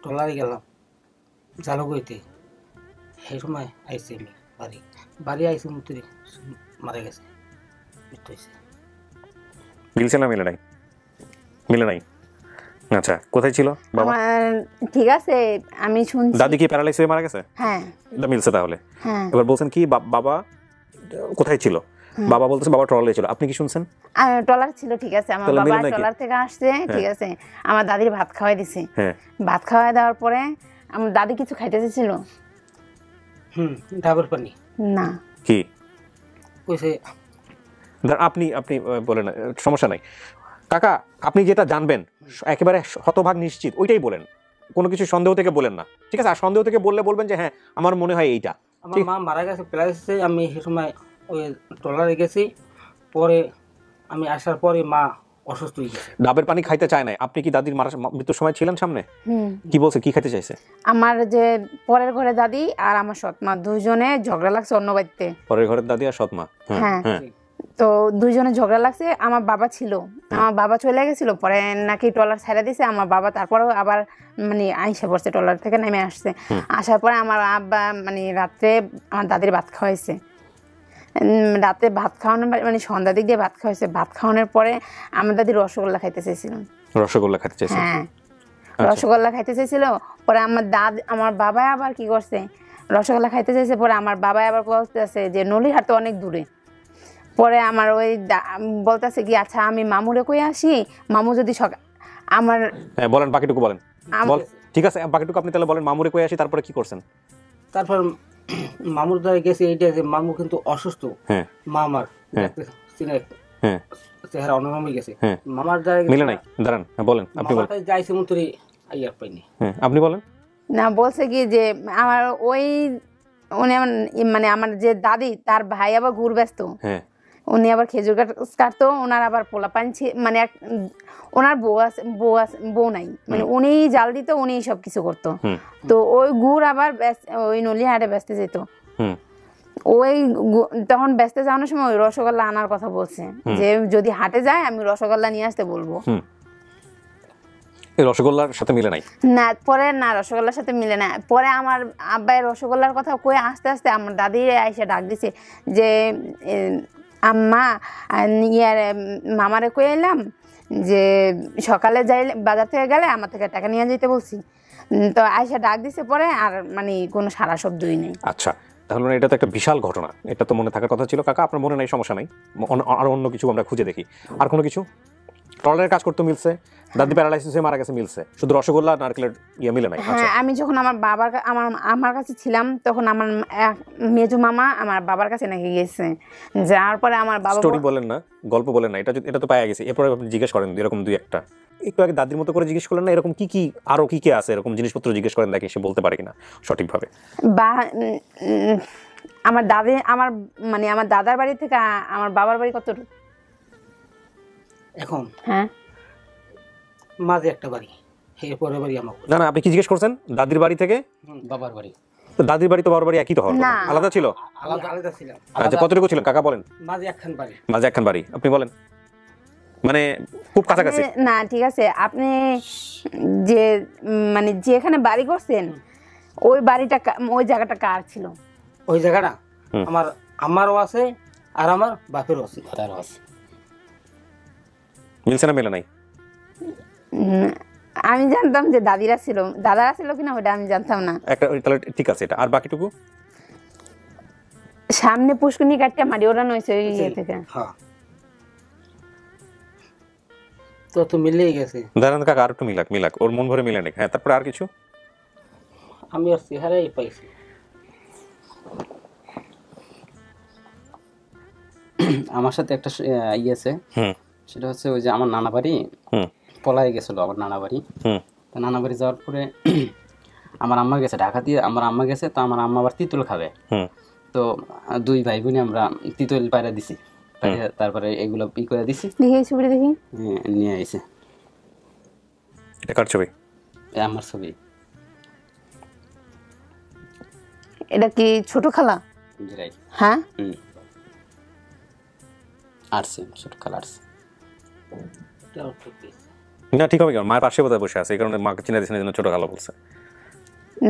ট্রলারে গেলাম জালুগুড়িতে। সেই সময় আইসি আমি বাড়ি আইসি মুতুরি মারা গেছে, মৃত্যু হয়েছে। মিলছে না? মিলে নাই? মিলে নাই। আচ্ছা, কোথায় ছিল বাবা? ঠিক আছে, আমি শুনছি দাদি কি প্যারালাইসিস হয়ে মারা গেছে? হ্যাঁ, এটা মিলছে তাহলে। হ্যাঁ। এবার বলছেন কি বাবা কোথায় ছিল? বাবা বলতেছে বাবা ট্রলারে ছিল, আপনি কি শুনছেন? ট্রলার ছিল, ঠিক আছে। আমার বাবা ট্রলার থেকে আসছে, ঠিক আছে। আমার দাদির ভাত খাওয়াই দিছে। ভাত খাওয়াই দেওয়ার পরে আমার দাদি কিছু খাইতে চেয়েছিল। ডাবের পানি না কি কইছে? আপনি বলেন, সমস্যা নাই কাকা। আপনি যেটা জানবেন একেবারে শতভাগ নিশ্চিত ওইটাই বলেন, কোনো কিছু সন্দেহ থেকে বলেন না, ঠিক আছে? আর সন্দেহ থেকে বললে বলবেন যে হ্যাঁ আমার মনে হয় এইটা। আমার মা মারা গেছে প্লাসে, আমি সে সময় ওই ট্রলারে গেছি, পরে আমি আসার পরে মা অসুস্থ হয়ে গেছে। ডাবের পানি খাইতে চায় নাই। আপনি কি দাদির মৃত্যুর সময় ছিলেন সামনে? কি বলছে, কি খাইতে চাইছে? আমার যে পরের ঘরে দাদি আর আমার সৎমা দুজনে ঝগড়া লাগছে অন্য বাড়িতে। পরের ঘরের দাদি আর সৎমা? হ্যাঁ। তো দুইজনে ঝগড়া লাগছে। আমার বাবা ছিল, আমার বাবা চলে গেছিল, পরে নাকি ট্রলার ছেড়ে দিছে আমার বাবা। তারপরেও আবার মানে আইসা পড়ছে, ট্রলার থেকে নেমে আসছে। আসার পরে আমার আব্বা মানে রাত্রে আমার দাদির ভাত খাওয়াইছে। রাতে ভাত খাওয়ানোর মানে সন্ধ্যা দিক দিয়ে ভাত খাওয়াইছে। ভাত খাওয়ানোর পরে আমার দাদি রসগোল্লা খাইতে চাইছিল। রসগোল্লা খাইতে চাইছিল? হ্যাঁ, রসগোল্লা খাইতে চাইছিল। পরে আমার বাবা আবার কি করছে, রসগোল্লা খাইতে চাইছে। পরে আমার বাবা আবার বলতেছে যে নলিহাট তো অনেক দূরে, পরে আমার ওই বলতেছে কি আচ্ছা আমি মামুরে কই আসি, মামু যদি আমার বলেন বাকিটুকু বলেন। ঠিক আছে বাকিটুকু আপনি তাহলে বলেন, মামুরে কই আসি তারপরে কি করছেন? তারপর মামুর দ্বারা গেছে এইটা যে মামু কিন্তু অসুস্থ, মামার চেহারা অন্যরকম গেছে, মামার দ্বারা মিলে নাই। দাঁড়ান বলেন, আপনি বলেন। যাইছে মতরি আইয়ার পাইনি। আপনি বলেন। না বলছে কি যে আমার ওই উনি মানে আমার যে দাদি তার ভাই আবার গুড় ব্যস্ত, উনি আবার খেজুর গাছ কাটতো, ওনার আবার পোলা পান মানে ওনার বউ নাই, মানে উনি জাল দিত, উনি সব কিছু করতো। তো ওই গুড় আবার ওই নলিহাটে বেচতে যেত। ওই তখন বেচতে যাওয়ানোর সময় ওই রসগোল্লা আনার কথা বলছে যে যদি হাটে যায় আমি রসগোল্লা নিয়ে আসতে বলবো। রসগোল্লার সাথে মিলে নাই না, পরে না রসগোল্লার সাথে মিলে না। পরে আমার আব্বাই রসগোল্লার কথা কয়ে আস্তে আস্তে আমার দাদি এসে ডাক দিছে যে আম্মা ইয়ার মামারে কয়ে এলাম যে সকালে যাই বাজার থেকে গেলে আমার থেকে টাকা নিয়ে যেতে বলছি। তো আয়সা ডাক দিছে, পরে আর মানে কোনো সারা শব্দই নেই। আচ্ছা, তাহলে এটা তো একটা বিশাল ঘটনা, এটা তো মনে থাকার কথা ছিল। কাকা আপনার মনে নাই, সমস্যা নাই, আর অন্য কিছু আমরা খুঁজে দেখি। আর কোনো কিছু? ট্রলারের কাজ করতে মিলছে, দাদি প্যারালাইসিস হয়ে মারা গেছে মিলছে, শুধু রসগোল্লা নারকেলের মিলে নাই। হ্যাঁ, আমি যখন আমার কাছে ছিলাম তখন আমার মেজো মামা আমার বাবার কাছে নাকি গেছে, যাওয়ার পরে আমার বাবা স্টোরি বলেন না, গল্প বলেন না, এটা তো পাওয়া গেছে। এরপরে আপনি জিজ্ঞেস করেন এরকম দুই একটা, একটু আগে দাদির মতো করে জিজ্ঞেস করলেন না এরকম কি কি আরো কি কি আছে, এরকম জিনিসপত্র জিজ্ঞেস করেন দেখি সে বলতে পারে কিনা সঠিকভাবে। বা আমার মানে আমার দাদার বাড়ি থেকে আমার বাবার বাড়ি কত এখন? হ্যাঁ, মাঝে একটা বাড়ি, এরপরে বাড়ি আমার। না না, আপনি কি জিজ্ঞেস করছেন? দাদির বাড়ি থেকে বাবার বাড়ি। দাদির বাড়ি তো বাবার বাড়ি একই তো হওয়ার কথা, আলাদা ছিল? আলাদা ছিল। আচ্ছা, কতটুকু ছিল কাকা বলেন? মাঝে একখান বাড়ি। মাঝে একখান বাড়ি, আপনি বলেন। মানে খুব কাছাকাছি না? ঠিক আছে, আপনি যে মানে যেখানে বাড়ি করছেন ওই বাড়িটা ওই জায়গাটা কার ছিল? ওই জায়গাটা আমার আমারও আছে আর আমার বাপেরও আছে, দাদারও আছে। মিলছে না মেলে নাই? আমি জানতাম যে দাদারা ছিল কিনা ওটা আমি জানতাম না। একটা তাহলে ঠিক আছে, এটা আর বাকিটুকু? সামনে পুষ্করণী কাটটা মাটি ওড়ানো হয়েছে ওই ইয়ে থেকে। হ্যাঁ, তো মিলেই গেছে। দাঁড়ান কাকা, আর একটু মিলাক, ওর মন ভরে মিলে নেই। হ্যাঁ, তারপরে আর কিছু? আমি আর চেহারাই পাইছি। আমার সাথে একটা ইয়েছে, সেটা হচ্ছে ওই যে আমার নানা বাড়ি পলাই গেছিল, আমার নানা বাড়ি। তো নানা বাড়ি যাওয়ার পরে আমার আম্মা গেছে ঢাকা দিয়ে, আমার আম্মা গেছে, তো আমার আম্মা আবার তিতুল খাবে। তো দুই ভাই বোনে আমরা তিতুল পায়রা দিছি, তারপরে এগুলো ই করে দিছি, দেখি নিয়ে আইছে। এটা কার ছবি? আমার ছবি। এটা কি ছোট খালা? হ্যাঁ, আরছে ছোট খালা আরছে। না ঠিক হবে, মায়ের পাশে বোধহয় বসে আছে, এই কারণে মাকে চিনে দিয়েছেন, এই জন্য ছোট খালা বলছে।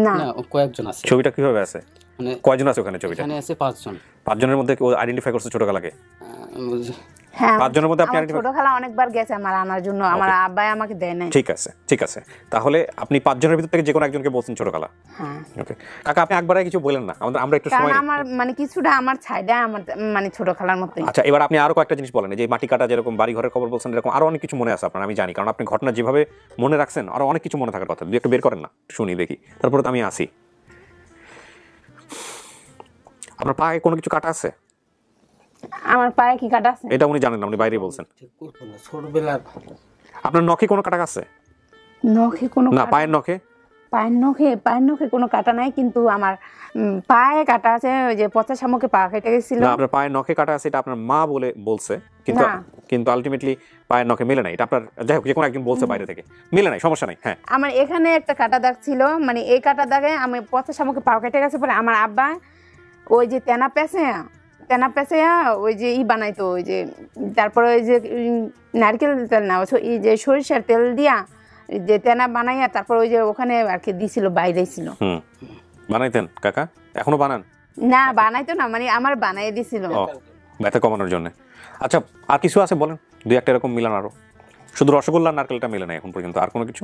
না, কয়েকজন আছে। ছবিটা কিভাবে আছে, মানে কয়জন আছে ওখানে? ছবিটা এখানে আছে 5 জন। 5 জনের মধ্যে ও আইডেন্টিফাই করছে ছোট খালাকে? হ্যাঁ, 5 জনের মধ্যে আপনি ছোট খালা অনেকবার গেছে আমার আনার জন্য, আমার আব্বাই আমাকে দেয় না। ঠিক আছে, তাহলে আপনি 5 জনের ভিতর থেকে যে কোনো একজনকে বলছেন ছোট খালা? হ্যাঁ। ওকে কাকা, আপনি একবারে কিছু বলেন না, আমরা একটু সময়। আমার মানে কিছুটা আমার ছাইডা আমার মানে ছোট খালার মতই। আচ্ছা, এবার আপনি আরো কয়েকটা জিনিস বলেন, যে মাটি কাটা যেরকম বাড়ি ঘরের খবর বলছেন, এরকম আরো অনেক কিছু মনে আছে আপনার, আমি জানি, কারণ আপনি ঘটনা যেভাবে মনে রাখছেন আরো অনেক কিছু মনে থাকার কথা। একটু বের করেন না, শুনি দেখি, তারপরে তো আমি আসি। আপনার পায়ে কোনো কিছু কাটা আছে? আমার পায়ে কি কাটা আছে এটা উনি জানেন না, উনি বাইরে বলছেন। ছোটবেলার। আপনার নখে কোনো কাটা আছে? নখে কোনো না, পায়ের নখে? পায়ের নখে কোনো কাটা নাই, কিন্তু আমার পায়ে কাটা আছে, ওই যে পচা শামুকে পা কেটে গেছিল। না, আপনার পায়ের নখে কাটা আছে, এটা আপনার মা বলছে, কিন্তু আলটিমেটলি পায়ের নখে মিলে নাই। এটা আপনার যাই হোক যে কোনো একজন বলছে বাইরে থেকে, মিলে নাই, সমস্যা নাই। হ্যাঁ, আমার এখানে একটা কাটা দাগ ছিল, মানে এই কাটা দাগে আমি পচা শামুকে পা কেটে গেছে। পরে আমার আব্বা ওই যে তেনা পেঁচে ওই যে বানাইতো, ওই যে তারপরে ওই যে নারকেল তেল না, এই যে সরিষার তেল দিয়া যে তেনা বানাইয়া তারপর ওই যে ওখানে আর কি দিছিল, বাইরে ছিল। বানাইতেন কাকা? এখনো বানান? না, বানাইতো না, মানে আমার বানাই দিছিল ব্যথা কমানোর জন্য। আচ্ছা, আর কিছু আছে বলেন, দুই একটা এরকম মিলান আরো? শুধু রসগোল্লা নারকেলটা মিলে নাই এখন পর্যন্ত, আর কোনো কিছু?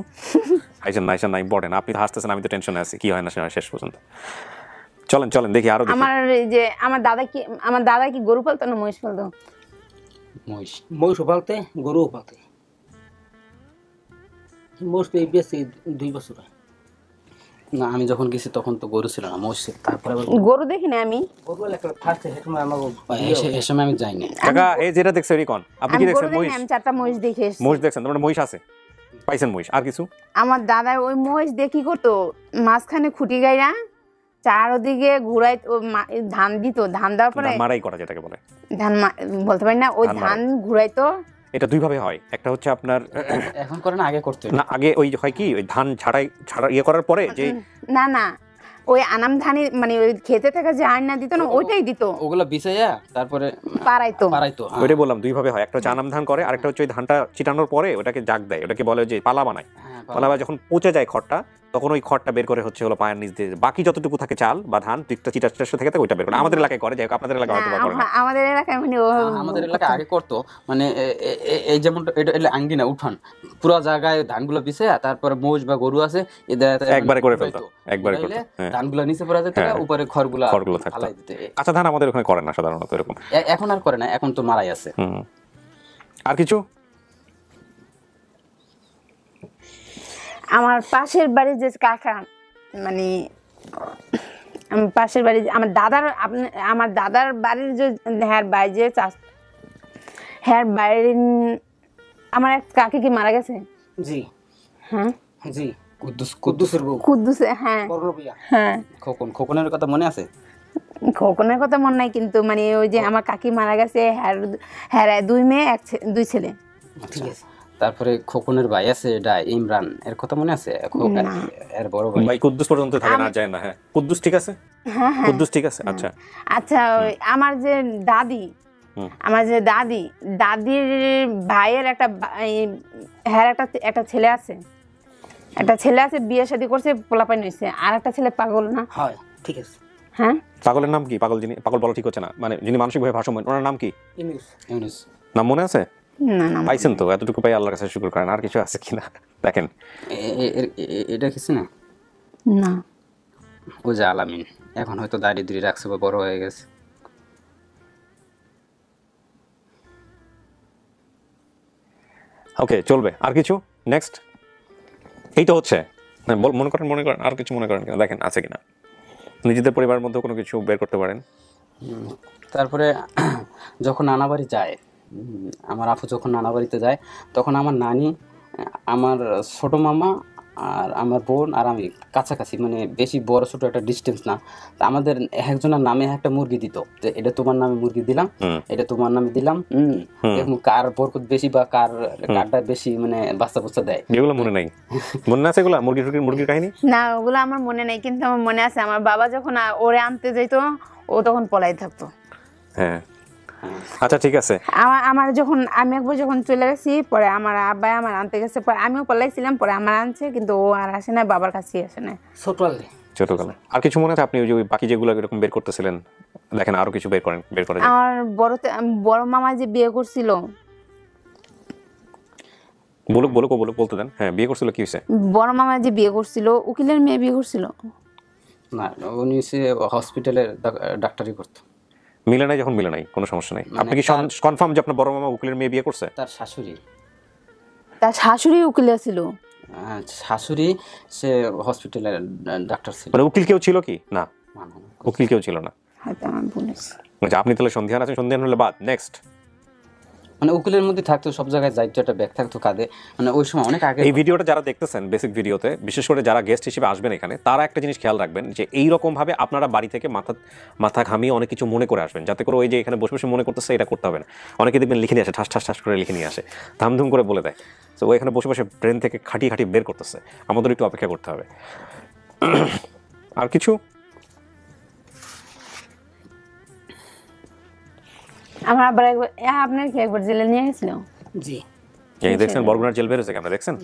আইসেন না ইম্পর্টেন্ট। আপনি হাসতেছেন, আমি তো টেনশনে আছি, কি হয় না শেষ পর্যন্ত। চলেন চলেন দেখি আরো দেখি। আমার এই যে আমার দাদা কি গরু পালতো না মহিষ পালতো? মহিষও পালতে, গরুও পালতে। মহিষ তো এই বেশি 2 বছর হয়। না আমি যখন গেছি তখন তো গরু ছিল না, মহিষ ছিল। তারপরে গরু দেখি না আমি। গরু একটা ফার্স্টে হেঁটে আমাকে এই সময় আমি যাইনি। কাকা এই যেটা দেখছেন ওই কোন আপনি কি দেখছেন? মহিষ। আমি 4টা মহিষ দেখে এসেছি। মহিষ দেখছেন, তোমরা মহিষ আছে পাইছেন? মহিষ আর কিছু? আমার দাদা ওই মহিষ দেখি করতো, মাঝখানে খুঁটি গাইরা চারদিকে ঘুরাই ধান দিত, ধান দেওয়ার পরে মারাই করা যেটাকে বলে, ধান বলতে পারি না, ওই ধান ঘুরাইতো। এটা দুই ভাবে হয়, একটা হচ্ছে আপনার এখন করে না, আগে করতে না, আগে ওই হয় কি ওই ধান ছাড়া ইয়ে করার পরে যে না ওই আনাম ধানি মানে ওই খেতে থাকা যে আয়না দিত না, ওইটাই দিত, ওগুলা বিছাইয়া তারপরে পারাইতো। ওইটাই বললাম দুই ভাবে হয়, একটা হচ্ছে আনাম ধান করে, আরেকটা হচ্ছে ওই ধানটা চিটানোর পরে ওটাকে জাগ দেয়, ওটাকে বলে যে পালা বানায়। পালা যখন পচে যায় খড়টা, তখন ওই খড়টা বের করে হচ্ছে হলো পায়ের নিচ দিয়ে বাকি যতটুকু থাকে চাল বা ধান দুইটা চিটা থেকে ওইটা বের করে। আমাদের এলাকায় করে, যাই হোক আপনাদের এলাকায় হয়তো করে না। আমাদের এলাকায় মানে আমাদের এলাকায় আগে করতো, মানে এই যেমন এটা আঙ্গিনা উঠান পুরো জায়গায় ধানগুলো বিছাইয়া তারপরে মহিষ বা গরু আছে একবারে করে ফেলতো, একবারে করতো। ধানগুলো নিচে পড়া যেত, উপরে খড়গুলো থাকতো। আচ্ছা ধান আমাদের ওখানে করে না সাধারণত এরকম, এখন আর করে না, এখন তো মারাই আছে। আর কিছু? আমার পাশের বাড়ির যে কাকা, মানে আমার পাশের বাড়ি আমার দাদার বাড়ির যে হ্যার বাড়ি যে হ্যার বাড়ির আমার এক কাকি কি মারা গেছে? জি হ্যাঁ জি, কুদ্দুসের বউ। কুদ্দুসে, হ্যাঁ হ্যাঁ। খোকনের কথা মনে আছে? খোকনের কথা মনে নাই, কিন্তু মানে ওই যে আমার কাকি মারা গেছে, হ্যাঁ 2 মেয়ে 2 ছেলে। ঠিক আছে। তারপরে খোকনের ভাই আছে এটা ইমরান, এর কথা মনে আছে? এর বড় ভাই কুদ্দুস পর্যন্ত থাকে না, যায় না। হ্যাঁ কুদ্দুস ঠিক আছে, হ্যাঁ কুদ্দুস ঠিক আছে। আচ্ছা আচ্ছা, আমার যে দাদির ভাইয়ের একটা ছেলে আছে, বিয়ে শাদী করছে, পোলাপাইন হইছে, আর একটা ছেলে পাগল না হয়। ঠিক আছে। হ্যাঁ পাগলের নাম কি? পাগল বলা ঠিক হচ্ছে না, মানে যিনি মানসিকভাবে ভারসাম্য, ওনার নাম কি? ইউনুস। নাম মনে আছে? না পাইছেন তো, এতটুকু পাই আল্লাহর কাছে শুকর করেন। আর কিছু আছে কিনা দেখেন। এটা কিছু না, না ও যে আলামিন, এখন হয়তো দাড়ি রাখছে বা বড় হয়ে গেছে। ওকে চলবে। আর কিছু? নেক্সট। এই তো হচ্ছে মনে করেন আর কিছু মনে করেন কিনা দেখেন আছে কিনা, নিজেদের পরিবারের মধ্যে কোনো কিছু বের করতে পারেন। তারপরে যখন নানা বাড়ি যায়, আমার আপু যখন নানা বাড়িতে যায়, তখন আমার নানি, আমার ছোট মামা আর আমার বোন আর আমি কাছাকাছি, মানে বেশি বড় ছোট একটা ডিস্টেন্স না। আমাদের একজনের নামে একটা মুরগি দিত, যে এটা তোমার নামে মুরগি দিলাম, এটা তোমার নামে দিলাম। কার বরকত বেশি বা কারটা বেশি মানে বাচ্চা দেয়, এগুলো মনে নাই? মনে আছে এগুলো মুরগির কাহিনী? না ওগুলো আমার মনে নেই, কিন্তু আমার মনে আছে আমার বাবা যখন ওরে আনতে যাইতো, ও তখন পলাই থাকতো। হ্যাঁ আচ্ছা ঠিক আছে। আমি একবার যখন চলে গেছি, পরে আমার আব্বা আমার আনতে গেছে, পরে আমিও পলাইছিলাম, পরে আমার আনছে, কিন্তু ও আর আসে না, বাবার কাছেই আসে না। ছোটকালে আর কিছু মনে আছে? আপনি ওই বাকি যেগুলো এরকম বের করতেছিলেন, দেখেন আরো কিছু বের করেন। আমার বড় মামা যে বিয়ে করছিল, বলতে দেন। হ্যাঁ বিয়ে করছিল, কি হয়েছে? বড় মামা যে বিয়ে করছিল, উকিলের মেয়ে বিয়ে করছিল না, উনি হসপিটালের ডাক্তারি করতো। মিলে নাই? যখন মিলে নাই কোনো সমস্যা নাই। আপনি কি কনফার্ম যে আপনার বড় মামা উকিলের মেয়ে বিয়ে করছে? তার শাশুড়ি উকিল ছিল। শাশুড়ি সে হসপিটালের ডাক্তার ছিল। মানে উকিল কেউ ছিল কি? না, উকিল কেউ ছিল না। হয়তো আমার বলেছি। আপনি তাহলে সন্ধিহান আছেন, সন্ধিহান হলে বাদ। নেক্সট। মানে উকিলের মধ্যে থাকতো, সব জায়গায় যাইতো, একটা ব্যাগ থাকতো কাঁধে, মানে ওই সময় অনেক আগে। এই ভিডিওটা যারা দেখতেছেন, বেসিক ভিডিওতে, বিশেষ করে যারা গেস্ট হিসেবে আসবেন এখানে, তারা একটা জিনিস খেয়াল রাখবেন যে এইরকম ভাবে আপনারা বাড়ি থেকে মাথা ঘামিয়ে অনেক কিছু মনে করে আসবেন, যাতে করে ওই যে এখানে বসে বসে মনে করতেছে এটা করতে হবে না। অনেকে দেখবেন লিখে নিয়ে আসে, ঠাস করে লিখে নিয়ে আসে, ধামধুম করে বলে দেয়। তো ও এখানে বসে বসে ব্রেন থেকে খাটিয়ে বের করতেছে। আমাদের একটু অপেক্ষা করতে হবে। আর কিছু? আমার আবার আপনার কি একবার জেলে নিয়ে গেছিল? জি। এই দেখছেন বরগুনার জেল বের হয়েছে, আপনি দেখছেন?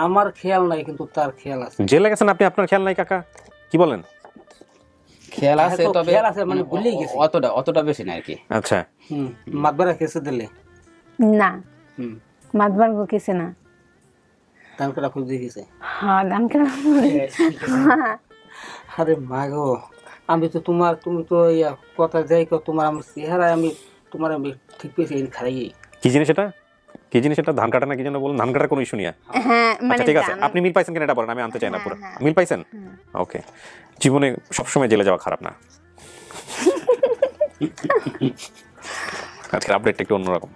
আমার খেয়াল নাই, কিন্তু তার খেয়াল আছে। জেলে গেছেন আপনি, আপনার খেয়াল নাই কাকা? কি বলেন? খেয়াল আছে, তবে খেয়াল আছে, মানে ভুলেই গেছি। অতটা বেশি না আর কি। আচ্ছা। মাতবারা কেসে দিলে না, মাতবার কেসে না, দান করা খুঁজে গেছে। হ্যাঁ দান করা। আরে মা গো, আমি তো তুমি তো কথা যাই তোমার আমার চেহারা আমি তোমার আমি ঠিক পেয়েছি খারাই। কি জিনিস এটা? কি জিনিস এটা? ধান কাটা না কি যেন বলেন? ধান কাটার কোনো ইস্যু নিয়ে? হ্যাঁ মানে ঠিক আছে, আপনি মিল পাইছেন কিনা এটা বলেন, আমি আনতে চাই না পুরো। মিল পাইছেন? ওকে। জীবনে সবসময় জেলে যাওয়া খারাপ না। আজকের আপডেটটা একটু অন্যরকম।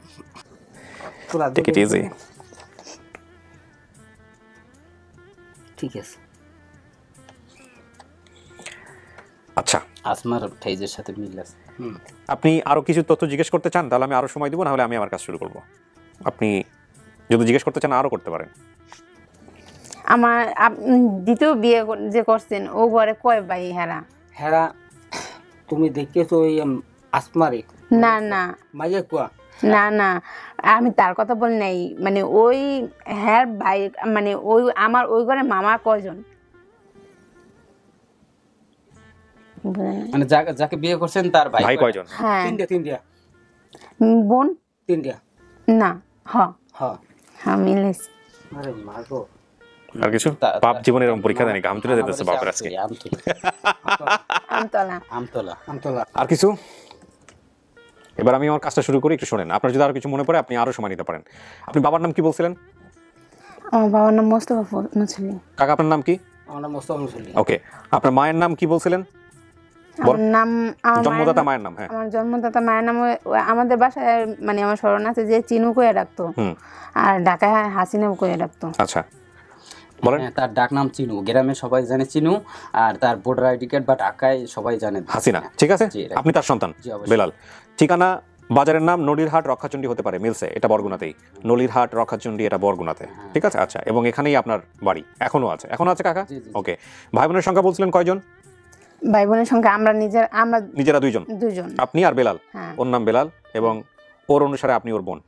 Take it easy. ঠিক আছে। আচ্ছা, আসমার ফেজের সাথে মিল আছে। আপনি আরো কিছু তথ্য জিজ্ঞেস করতে চান তাহলে আমি আরো সময় দিব, না হলে আমি আমার কাজ শুরু করব। আপনি যদি জিজ্ঞেস করতে চান আরো করতে পারেন। আমার দ্বিতীয় বিয়ে যে করছেন ও ঘরে কয় ভাই? হেরা তুমি দেখেছো ওই আসমারে? না না মাইয়া কুয়া না না, আমি তার কথা বলি নাই, মানে ওই হ্যাঁ ভাই, মানে ওই আমার ওই ঘরে মামা কয়জন? মানে যাকে বিয়ে করছেন তার ভাই কয়জন? হ্যাঁ তিনটা বোন তিনটা না হ্যাঁ মিলেছে। আরে মাগো আর কিছু বাপ জীবনে এরকম পরীক্ষা দেয়নি, গাম তুলে দিতেছে বাপের আজকে। আমতলা আমতলা আমতলা। আর কিছু? এবার আমি আমার কাজটা শুরু করি, একটু শোনেন। আপনার যদি আরো কিছু মনে পড়ে আপনি আরো সময় নিতে পারেন। আপনি বাবার নাম কি বলছিলেন? আমার বাবার নাম মোস্তফা মুসলি। কাকা আপনার নাম কি? আমার নাম মোস্তফা মুসলি। ওকে। আপনার মায়ের নাম কি বলছিলেন? আমার নাম জন্মদাতা মায়ের নাম? হ্যাঁ, আমার জন্মদাতা মায়ের নাম আমাদের বাসায় মানে আমার স্মরণ আছে যে চিনু কইয়া ডাকতো, আর ঢাকায় হাসিনা কইয়া ডাকতো। আচ্ছা বলেন। তার ডাক নাম চিনু, গ্রামে সবাই জানে চিনু, আর তার ভোটার আইডি কার্ড বা ঢাকায় সবাই জানে হাসিনা। ঠিক আছে, আপনি তার সন্তান বেলাল। ঠিকানা বাজারের নাম নলিরহাট রক্ষাচণ্ডী হতে পারে, মিলছে, এটা বরগুনাতেই। নলিরহাট রক্ষাচণ্ডী, এটা বরগুনাতে। ঠিক আছে, আচ্ছা। এবং এখানেই আপনার বাড়ি এখনো আছে কাকা? ওকে। ভাই বোনের সংখ্যা বলছিলেন কয়জন? ভাই বোনের সংখ্যা আমরা নিজেরা দুইজন, আপনি আর বেলাল। হ্যাঁ। ওর নাম বেলাল এবং ওর অনুসারে আপনি ওর বোন,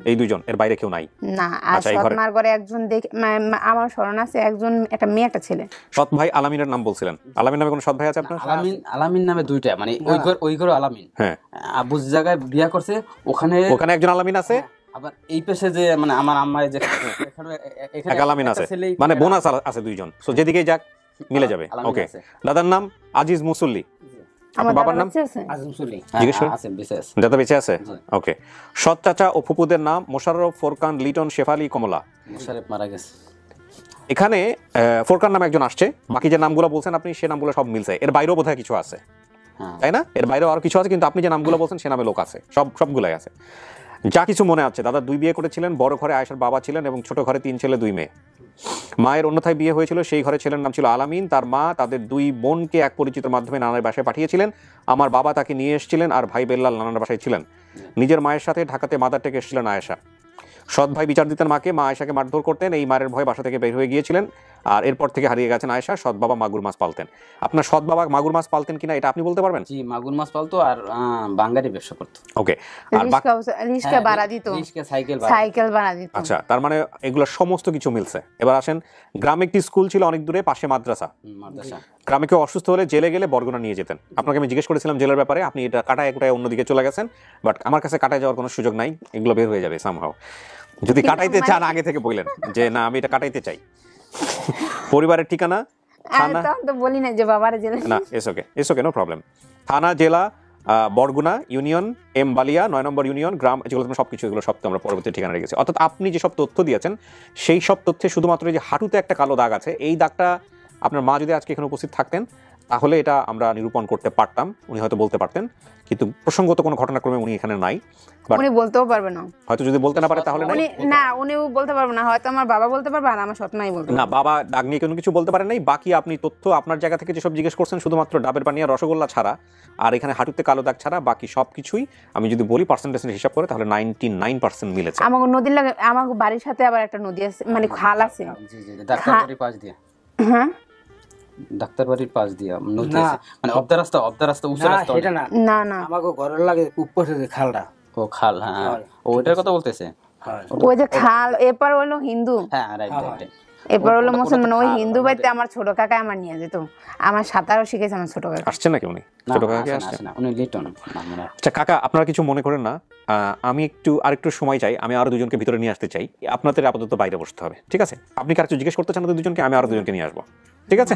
এই দুইজন, এর বাইরে কেউ নাই? না। আর সৎমার ঘরে একজন আমার স্মরণ আছে, একজন একটা মেয়ে একটা ছেলে। সৎ ভাই আলামিনের নাম বলছিলেন। আলামিন নামে কোনো সৎ ভাই আছে আপনার? আলামিন নামে দুইটা, মানে ওই ঘর আলামিন। হ্যাঁ, আবু জায়গায় বিয়া করছে, ওখানে একজন আলামিন আছে। আবার এই পাশে যে মানে আমার আম্মা যে এখানে আলামিন আছে, মানে বোন আছে দুইজন। সো যেদিকেই যাক মিলে যাবে। ওকে। দাদার নাম আজিজ মুসল্লি। আপনার বাবার নাম? দাদা বেঁচে আছে? ওকে। সৎ চাচা ও ফুপুদের নাম মোশাররফ, ফোরকান, লিটন, শেফালি, কমলা। মোশাররফ মারা গেছে। এখানে ফোরকান নামে একজন আসছে, বাকি যে নামগুলো বলছেন আপনি সে নামগুলো সব মিলছে। এর বাইরেও বোধহয় কিছু আছে, তাই না? এর বাইরেও আরো কিছু আছে, কিন্তু আপনি যে নামগুলো বলছেন সে নামে লোক আছে, সবগুলাই আছে। যা কিছু মনে আছে, দাদা 2 বিয়ে করেছিলেন। বড় ঘরে আয়েশার বাবা ছিলেন এবং ছোট ঘরে 3 ছেলে 2 মেয়ে। মায়ের অন্যথায় বিয়ে হয়েছিল, সেই ঘরে ছেলের নাম ছিল আলামিন। তার মা তাদের 2 বোনকে এক পরিচিতের মাধ্যমে নানার বাসায় পাঠিয়েছিলেন। আমার বাবা তাকে নিয়ে এসেছিলেন, আর ভাই বেল্লাল নানার বাসায় ছিলেন। নিজের মায়ের সাথে ঢাকাতে মাদার টেকে এসেছিলেন আয়েশা। সৎ ভাই বিচার দিতেন মাকে, মা আয়েশাকে মারধর করতেন। এই মারের ভয়ে বাসা থেকে বের হয়ে গিয়েছিলেন, আর এরপর থেকে হারিয়ে গেছেন আয়েশা। সৎ বাবা মাগুর মাছ পালতেন। আপনার সৎ বাবা মাগুর মাছ পালতেন কিনা এটা আপনি বলতে পারবেন? জি, মাগুর মাছ পালতো আর বাঙ্গারি ব্যবসা করতো। ওকে। আর রিস্কা ভাড়া দিত, সাইকেল ভাড়া দিত। আচ্ছা, তার মানে এগুলো সমস্ত কিছু মিলছে। এবার আসেন, গ্রামে একটি স্কুল ছিল অনেক দূরে, পাশে মাদ্রাসা। গ্রামে কেউ অসুস্থ হলে জেলে গেলে বরগুনা নিয়ে যেতেন। আপনাকে আমি জিজ্ঞেস করেছিলাম জেলের ব্যাপারে, আপনি এটা কাটায় অন্যদিকে চলে গেছেন। বাট আমার কাছে কাটায় যাওয়ার কোনো সুযোগ নাই, এগুলো বের হয়ে যাবে সামহাও। যদি কাটাইতে চান আগে থেকে বললেন যে না আমি এটা কাটাইতে চাই। পরিবারের ঠিকানা থানা, তো বলি না যে বাবার জেলা, না ইটস ওকে নো প্রবলেম। থানা জেলা বরগুনা, ইউনিয়ন এম বালিয়া, 9 নম্বর ইউনিয়ন, গ্রাম, যেগুলো সবকিছু এগুলো সব আমরা পরবর্তী ঠিকানা রেখেছি। অর্থাৎ আপনি যেসব তথ্য দিয়েছেন সেই সব তথ্যে শুধুমাত্র যে হাঁটুতে একটা কালো দাগ আছে, এই দাগটা আপনার মা যদি আজকে এখানে উপস্থিত থাকতেন তাহলে এটা আমরা নিরূপণ করতে পারতাম, উনি হয়তো বলতে পারতেন। কিন্তু প্রসঙ্গত কোনো ঘটনাক্রমে উনি এখানে নাই, উনি বলতেও পারবে না। হয়তো যদি বলতে না পারে তাহলে উনিও বলতে পারবে না, হয়তো আমার বাবা বলতে পারবে আর আমার সৎমাই বলতে না। বাবা দাগ নিয়ে কোনো কিছু বলতে পারেন নাই। বাকি আপনি তথ্য আপনার জায়গা থেকে যেসব জিজ্ঞেস করছেন শুধুমাত্র ডাবের পানি আর রসগোল্লা ছাড়া, আর এখানে হাঁটুতে কালো দাগ ছাড়া বাকি সবকিছুই আমি যদি বলি পার্সেন্টেজ হিসাব করে তাহলে 99% মিলেছে। আমার নদীর লাগে, আমার বাড়ির সাথে আবার একটা নদী আছে, মানে খাল আছে। ডাক্তারবাড়ির পাশ দিয়ে। হ্যাঁ, ডাক্তারবাড়ির পাশ দিয়ে নদী আছে, মানে অর্ধ রাস্তা উঁচু রাস্তা। এটা না না, আমাকে ঘরের লাগে উপরে যে খালটা। ও খাল, হ্যাঁ, ওইটার কথা বলতেছে। ওই যে খাল, এরপর হলো হিন্দু, হ্যাঁ রাইট, এরপর হলো মুসলমান। ওই হিন্দু বাড়িতে আমার ছোট কাকা আমার নিয়ে যেত, আমার সাঁতারও শিখেছে আমার ছোট কাকা। আসছে নাকি উনি? ছোট কাকা আসছে না, উনি লিটন। আচ্ছা কাকা, আপনারা কিছু মনে করেন না, আমি আরেকটু সময় চাই, আমি আরো দুজনকে ভিতরে নিয়ে আসতে চাই। আপনাদের আপাতত বাইরে বসতে হবে, ঠিক আছে? আপনি কি আরেকটু জিজ্ঞেস করতে চান দুজনকে? আমি আরো দুজনকে নিয়ে আসবো, ঠিক আছে?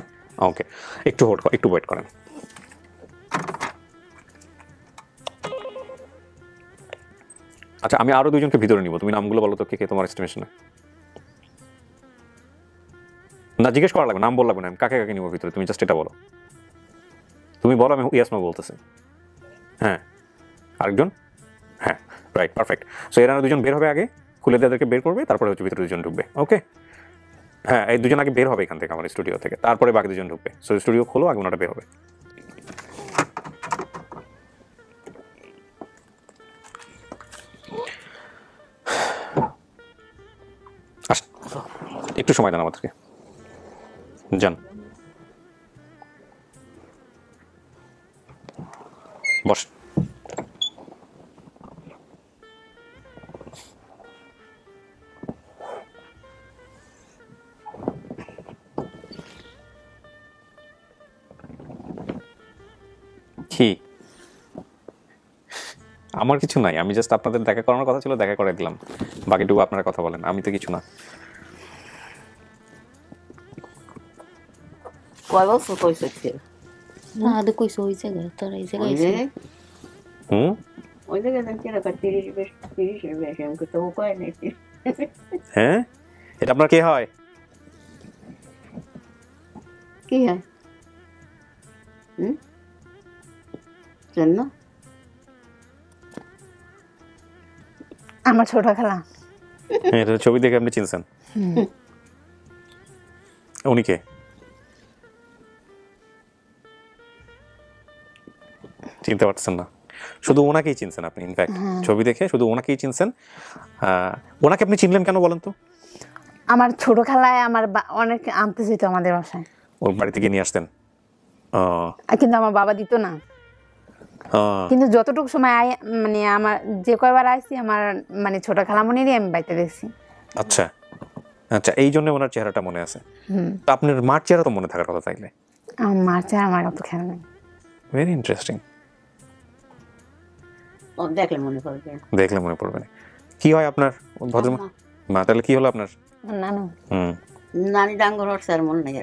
ওকে, একটু ওয়েট করেন। আচ্ছা, আমি আরো দুজনকে ভিতরে নিব, তুমি নামগুলো বলো তো, কে কে তোমার এস্টিমেশনে? না, জিজ্ঞেস করা লাগবে, নাম বলা লাগবে না, আমি কাকে কাকে নিব ভিতরে, তুমি জাস্ট এটা বলো। তুমি বলো, আমি ইয়াস নো বলতেছি। হ্যাঁ, আরেকজন? হ্যাঁ, রাইট, পারফেক্ট। সো এরা দুজন বের হবে আগে, খুলে তাদেরকে বের করবে, তারপরে হচ্ছে ভিতরে দুজন ঢুকবে। ওকে, হ্যাঁ, এই দুজন আগে বের হবে এখান থেকে, আমার স্টুডিও থেকে, তারপরে বাকি দুজন ঢুকবে। সো স্টুডিও খোলো, আগে ওনাটা বের হবে। একটু সময় দেন আমাদেরকে, যান বস। কি আমার কিছু নাই, আমি জাস্ট আপনাদের দেখা করানোর কথা ছিল, দেখা করে দিলাম, বাকিটুকু আপনারা কথা বলেন, আমি তো কিছু না। কয় বছর কইছে না আদে কইছে ওই জায়গায় তোর এই জায়গায় ওই জায়গায় আমি কেন 30 এর বেশি আমাকে তো কয় নাই। হ্যাঁ, এটা আপনার কে হয়? কি হয় জানো? আমার ছোট খালা। এটা ছবি দেখে আপনি চিনছেন? উনি কে? চিনতে পারছেন না? শুধু ওনাকেই চিনছেন আপনি, ইনফ্যাক্ট ছবি দেখে শুধু ওনাকেই চিনছেন। ওনাকে আপনি চিনলেন কেন বলেন তো? আমার ছোট খালায় আমার অনেক আনতে যেত আমাদের বাসায়, ওর বাড়ি থেকে নিয়ে আসতেন। কিন্তু আমার বাবা দিত না। কিন্তু যতটুকু সময় মানে আমার যে কয়বার আইছি আমার মানে ছোট খালামণিরই আমি বাড়িতে দেখছি। আচ্ছা আচ্ছা, এই জন্য ওনার চেহারাটা মনে আছে। তো আপনার মার চেহারা তো মনে থাকার কথা তাইলে? আমার মার চেহারা আমার অত খেয়াল নেই। Very interesting. দেখলে মনে পড়বে, দেখলে মনে পড়বে না। কি হয় আপনার ভদ্রমা? মা তাহলে কি হলো আপনার? নানু। নানি ডাঙ্গর হচ্ছে আর মনে নাই।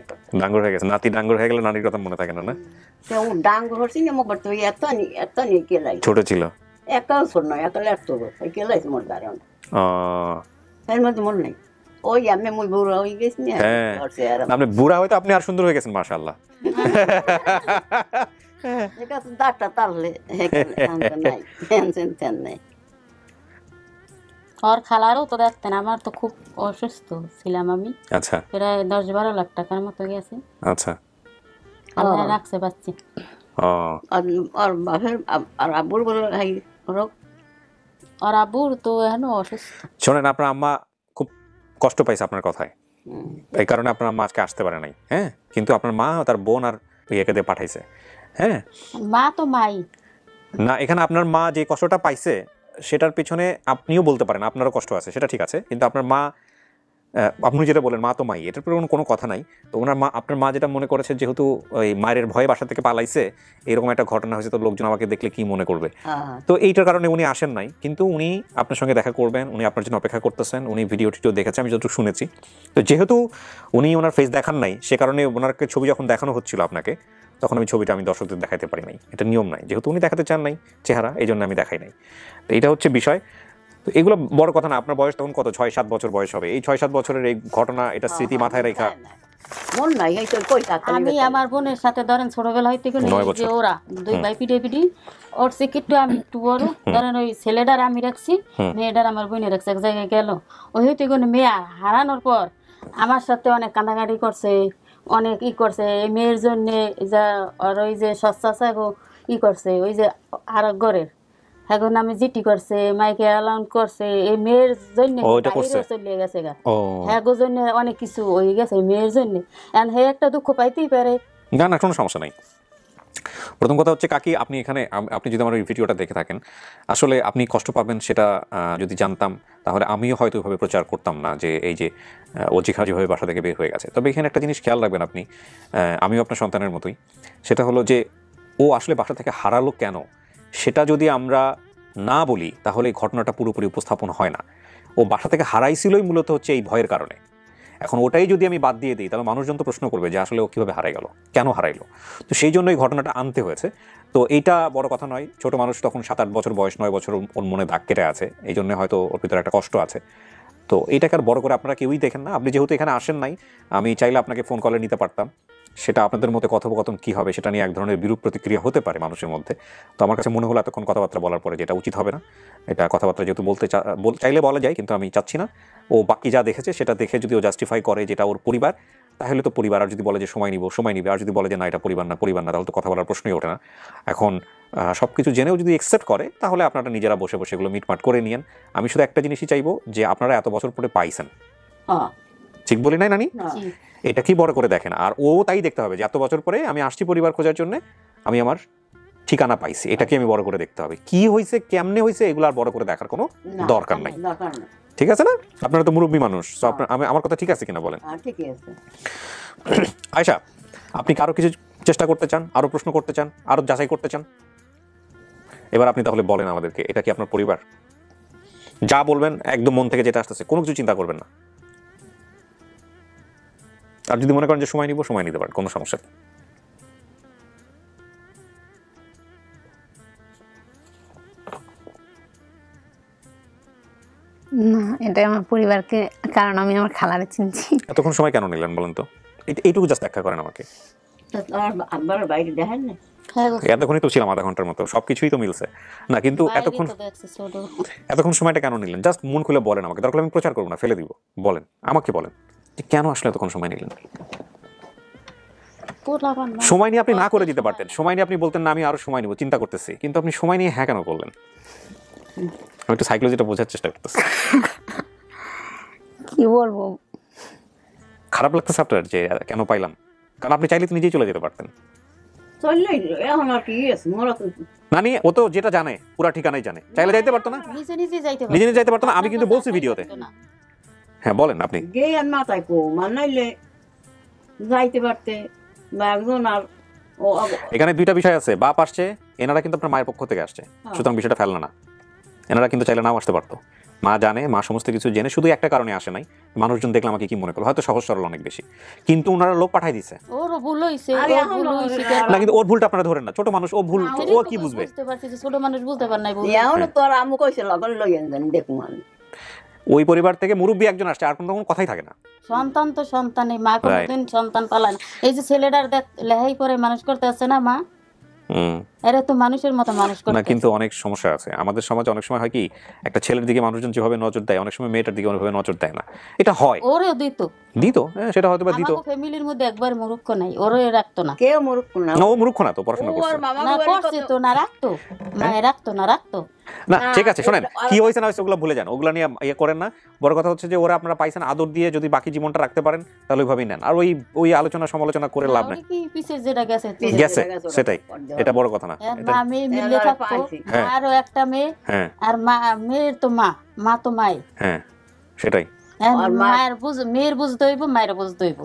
ডাঙ্গর হয়ে গেছে, নাতি ডাঙ্গর হয়ে গেলে নানির কথা মনে থাকে না? না ডাঙ্গর হচ্ছে না মোর তো এত নি কেলাই ছোট ছিল, একাও ছোট নয়, একালে এত কেলাই মোর দাঁড়ে এর মধ্যে মনে নাই। ওই আমি মুই বুড়া হয়ে গেছি না। হ্যাঁ, আপনি বুড়া হয়তো আপনি আর সুন্দর হয়ে গেছেন, মাশাআল্লাহ। দাঁতটা তাহলে নাই। ওর খালারও তো দেখতেন, আমার তো খুব অসুস্থ ছিলাম আমি। আচ্ছা, প্রায় 10-12 লাখ টাকার মতো গেছে। আচ্ছা, আল্লাহ রাখছে বাচ্চি। আর বাপের আর আব্বুর বলে আর আব্বুর তো এখনো অসুস্থ। শোনেন, আপনার আম্মা খুব কষ্ট পাইছে আপনার কথায়, এই কারণে আপনার আম্মা আজকে আসতে পারে নাই। হ্যাঁ, কিন্তু আপনার মা তার বোন আর ইয়েকে দিয়ে পাঠাইছে। হ্যাঁ, মা তো মাই না, এখানে আপনার মা যে কষ্টটা পাইছে সেটার পিছনে আপনিও বলতে পারেন আপনারও কষ্ট আছে, সেটা ঠিক আছে, কিন্তু আপনার মা, আপনি যেটা বলেন মা তো মাই, এটার পরে কোনো কথা নাই। তো ওনার মা, আপনার মা যেটা মনে করেছে যেহেতু ওই মায়ের ভয়ে বাসা থেকে পালাইছে, এরকম একটা ঘটনা হয়েছে, তো লোকজন আমাকে দেখলে কি মনে করবে, তো এইটার কারণে উনি আসেন নাই। কিন্তু উনি আপনার সঙ্গে দেখা করবেন, উনি আপনার জন্য অপেক্ষা করতেছেন, উনি ভিডিও টিডিও দেখেছে, আমি যতটুকু শুনেছি। তো যেহেতু উনি ওনার ফেস দেখান নাই, সে কারণে ওনাকে ছবি যখন দেখানো হচ্ছিল আপনাকে, তখন আমি ছবিটা আমি দর্শকদের দেখাতে পারি নাই, এটা নিয়ম নাই, যেহেতু উনি দেখাতে চান নাই চেহারা, এই জন্য আমি দেখাই নাই। তো এইটা হচ্ছে বিষয়। তো এগুলো বড় কথা না। আপনার বয়স তখন কত? 6-7 বছর বয়স হবে। এই 6-7 বছরের এই ঘটনা, এটা স্মৃতি মাথায় রেখা মন নাই। আমি আমার বোনের সাথে ধরেন ছোটবেলা হইতে যে ওরা দুই ভাই পিটি ওর সিকিটটা আমি একটু বড়, ধরেন ওই ছেলেটার আমি রাখছি, মেয়েটার আমার বোনে রাখছে, এক জায়গায় গেল, ওই হইতে কোনো মেয়ে হারানোর পর আমার সাথে অনেক কান্দাকাটি করছে, অনেক করছে এই মেয়ের জন্যে, যা আর ওই যে সস্তা ই করছে, ওই যে আর ঘরের এখন আমি জিটি করছে, মাইকে অ্যালাউন্স করছে, এই মেয়ের জন্য চলে গেছে গা, হ্যাঁ গো জন্য অনেক কিছু হয়ে গেছে মেয়ের জন্য। এখন হে একটা দুঃখ পাইতেই পারে। না না, কোনো সমস্যা নাই। প্রথম কথা হচ্ছে কাকি, আপনি এখানে, আপনি যদি আমার এই ভিডিওটা দেখে থাকেন, আসলে আপনি কষ্ট পাবেন সেটা যদি জানতাম তাহলে আমিও হয়তো ওইভাবে প্রচার করতাম না যে এই যে অজিখা যেভাবে বাসা থেকে বের হয়ে গেছে। তবে এখানে একটা জিনিস খেয়াল রাখবেন আপনি, আমিও আপনার সন্তানের মতোই, সেটা হলো যে ও আসলে বাসা থেকে হারালো কেন, সেটা যদি আমরা না বলি তাহলে এই ঘটনাটা পুরোপুরি উপস্থাপন হয় না। ও বাসা থেকে হারাইছিলই মূলত হচ্ছে এই ভয়ের কারণে। এখন ওটাই যদি আমি বাদ দিয়ে দিই তাহলে মানুষজন তো প্রশ্ন করবে যে আসলে ও কীভাবে হারাই গেল, কেন হারাইলো। তো সেই জন্য এই ঘটনাটা আনতে হয়েছে। তো এইটা বড় কথা নয়, ছোট মানুষ তখন 7-8 বছর বয়স, 9 বছর ওর মনে দাগ কেটে আছে, এই জন্য হয়তো ওর ভিতরে একটা কষ্ট আছে। তো এইটাকে আর বড় করে আপনারা কেউই দেখেন না। আপনি যেহেতু এখানে আসেন নাই, আমি চাইলে আপনাকে ফোন কলে নিতে পারতাম, সেটা আপনাদের মধ্যে কথোপকথন কী হবে সেটা নিয়ে এক ধরনের বিরূপ প্রতিক্রিয়া হতে পারে মানুষের মধ্যে। তো আমার কাছে মনে হলো এতক্ষণ কথাবার্তা বলার পরে যেটা উচিত হবে না, এটা কথাবার্তা যেহেতু চাইলে বলা যায়, কিন্তু আমি চাচ্ছি না। ও বাকি যা দেখেছে সেটা দেখে যদি ও জাস্টিফাই করে যেটা ওর পরিবার, তাহলে তো পরিবার। আর যদি বলে যে সময় নিবে, আর যদি বলে যে না এটা পরিবার না, তাহলে তো কথা বলার প্রশ্নই ওঠে না। এখন সব কিছু জেনেও যদি অ্যাকসেপ্ট করে তাহলে আপনারা নিজেরা বসে বসে এগুলো মিটমাট করে নিয়েন। আমি শুধু একটা জিনিসই চাইবো যে আপনারা এত বছর পরে পাইছেন, ঠিক বলি নাই নানি? এটা কি বড় করে দেখেন, আর ও তাই দেখতে হবে যে এত বছর পরে আমি আসছি পরিবার খোঁজার জন্য, আমি আমার ঠিকানা পাইছি, এটাকে আমি বড় করে দেখতে হবে। কি হয়েছে, কেমনে হয়েছে, এগুলো আর বড় করে দেখার কোনো দরকার নাই, ঠিক আছে না? আপনারা তো মুরব্বী মানুষ, তো আমার কথা ঠিক আছে কিনা বলেন? আয়শা, আপনি কারো কিছু চেষ্টা করতে চান, আরো প্রশ্ন করতে চান, আরো যাচাই করতে চান? এবার আপনি তাহলে বলেন আমাদেরকে, এটা কি আপনার পরিবার? যা বলবেন একদম মন থেকে যেটা আসতেছে, কোনো কিছু চিন্তা করবেন না। আর যদি মনে করেন যে সময় নিতে পারেন, কোনো সমস্যা নেই। না, এটা আমার পরিবারকে, কারণ আমি আমার খালারে চিনছি। এতক্ষণ সময় কেন নিলেন বলেন তো? এইটুকু জাস্ট ব্যাখ্যা করেন আমাকে। এতক্ষণই তো ছিলাম আধা ঘন্টার মতো, সবকিছুই তো মিলছে না, কিন্তু এতক্ষণ সময়টা কেন নিলেন? জাস্ট মন খুলে বলেন আমাকে, দরকার আমি প্রচার করবো না, ফেলে দিব। বলেন আমাকে, বলেন যে কেন আসলে এতক্ষণ সময় নিলেন। সময় নিয়ে আপনি না করে দিতে পারতেন, সময় নিয়ে আপনি বলতেন না আমি আরো সময় নিব, চিন্তা করতেছি, কিন্তু আপনি সময় নিয়ে হ্যাঁ কেন করলেন? আমি একটু সাইকোলজিটা বোঝার চেষ্টা করতেছি। কি বলবো, খারাপ লাগতেছে আপনার যে কেন পাইলাম? কারণ আপনি চাইলে তো নিজেই চলে যেতে পারতেন। নানি ও তো যেটা জানে পুরা ঠিকানাই জানে, চাইলে যাইতে পারতো না? নিজে যাইতে পারতো না? আমি কিন্তু বলছি ভিডিওতে। হ্যাঁ বলেন আপনি। এখানে দুইটা বিষয় আছে, বাপ আসছে, এনারা কিন্তু আপনার মায়ের পক্ষ থেকে আসছে, সুতরাং বিষয়টা ফেলনা না। এনারা কিন্তু চাইলে নাও আসতে পারতো। মা জানে, মা সমস্ত কিছু জেনে শুধু একটা কারণে আসে নাই, মানুষজন দেখলে আমাকে কি মনে করলো, হয়তো সহজ সরল অনেক বেশি, কিন্তু ওনারা লোক পাঠাই দিছে। না কিন্তু ওর ভুলটা আপনারা ধরেন না, ছোট মানুষ, ও ভুল, ও কি বুঝবে? ছোট মানুষ বুঝতে পারে নাই। ওই পরিবার থেকে মুরব্বী একজন আসছে, আর কোনো কথাই থাকে না। সন্তান তো সন্তানই, মা কোনদিন সন্তান পালায় না। এই যে ছেলেটার লেহাই পরে মানুষ করতে আসছে না মা, এরা তো মানুষের মতো মানুষ করে না। কিন্তু অনেক সমস্যা আছে আমাদের সমাজে। অনেক সময় হয় কি, একটা ছেলের দিকে মানুষজন যেভাবে নজর দেয়, অনেক সময় মেয়েটার দিকে ওইভাবে নজর দেয় না। এটা হয়। ওরেও দিত, সেটা হয়তো বা দিত। আমাদের ফ্যামিলির মধ্যে একবার মূর্খ নাই, ওরে রাখতো না। কেউ মূর্খ না। ও মূর্খ না তো, পড়াশোনা করছে না, করছে তো না, রাখতো মায়ে, রাখতো না, রাখতো না। ঠিক আছে, শোনেন কি হয়েছে না হয়েছে ওগুলো ভুলে যান, ওগুলো নিয়ে ইয়ে করেন না। বড় কথা হচ্ছে যে ওরা আপনারা পাইছেন আদর দিয়ে, যদি বাকি জীবনটা রাখতে পারেন তাহলে ওইভাবেই নেন। আর ওই আলোচনা সমালোচনা করে লাভ নেই, গেছে সেটাই, এটা বড় কথা না। আমি মিলে থাকতো, আরো একটা মেয়ে, আর মেয়ের তো মা তো মাই, হ্যাঁ সেটাই। মায়ের মেয়ের বুঝতে হইব, মায়ের বুঝতে হইব।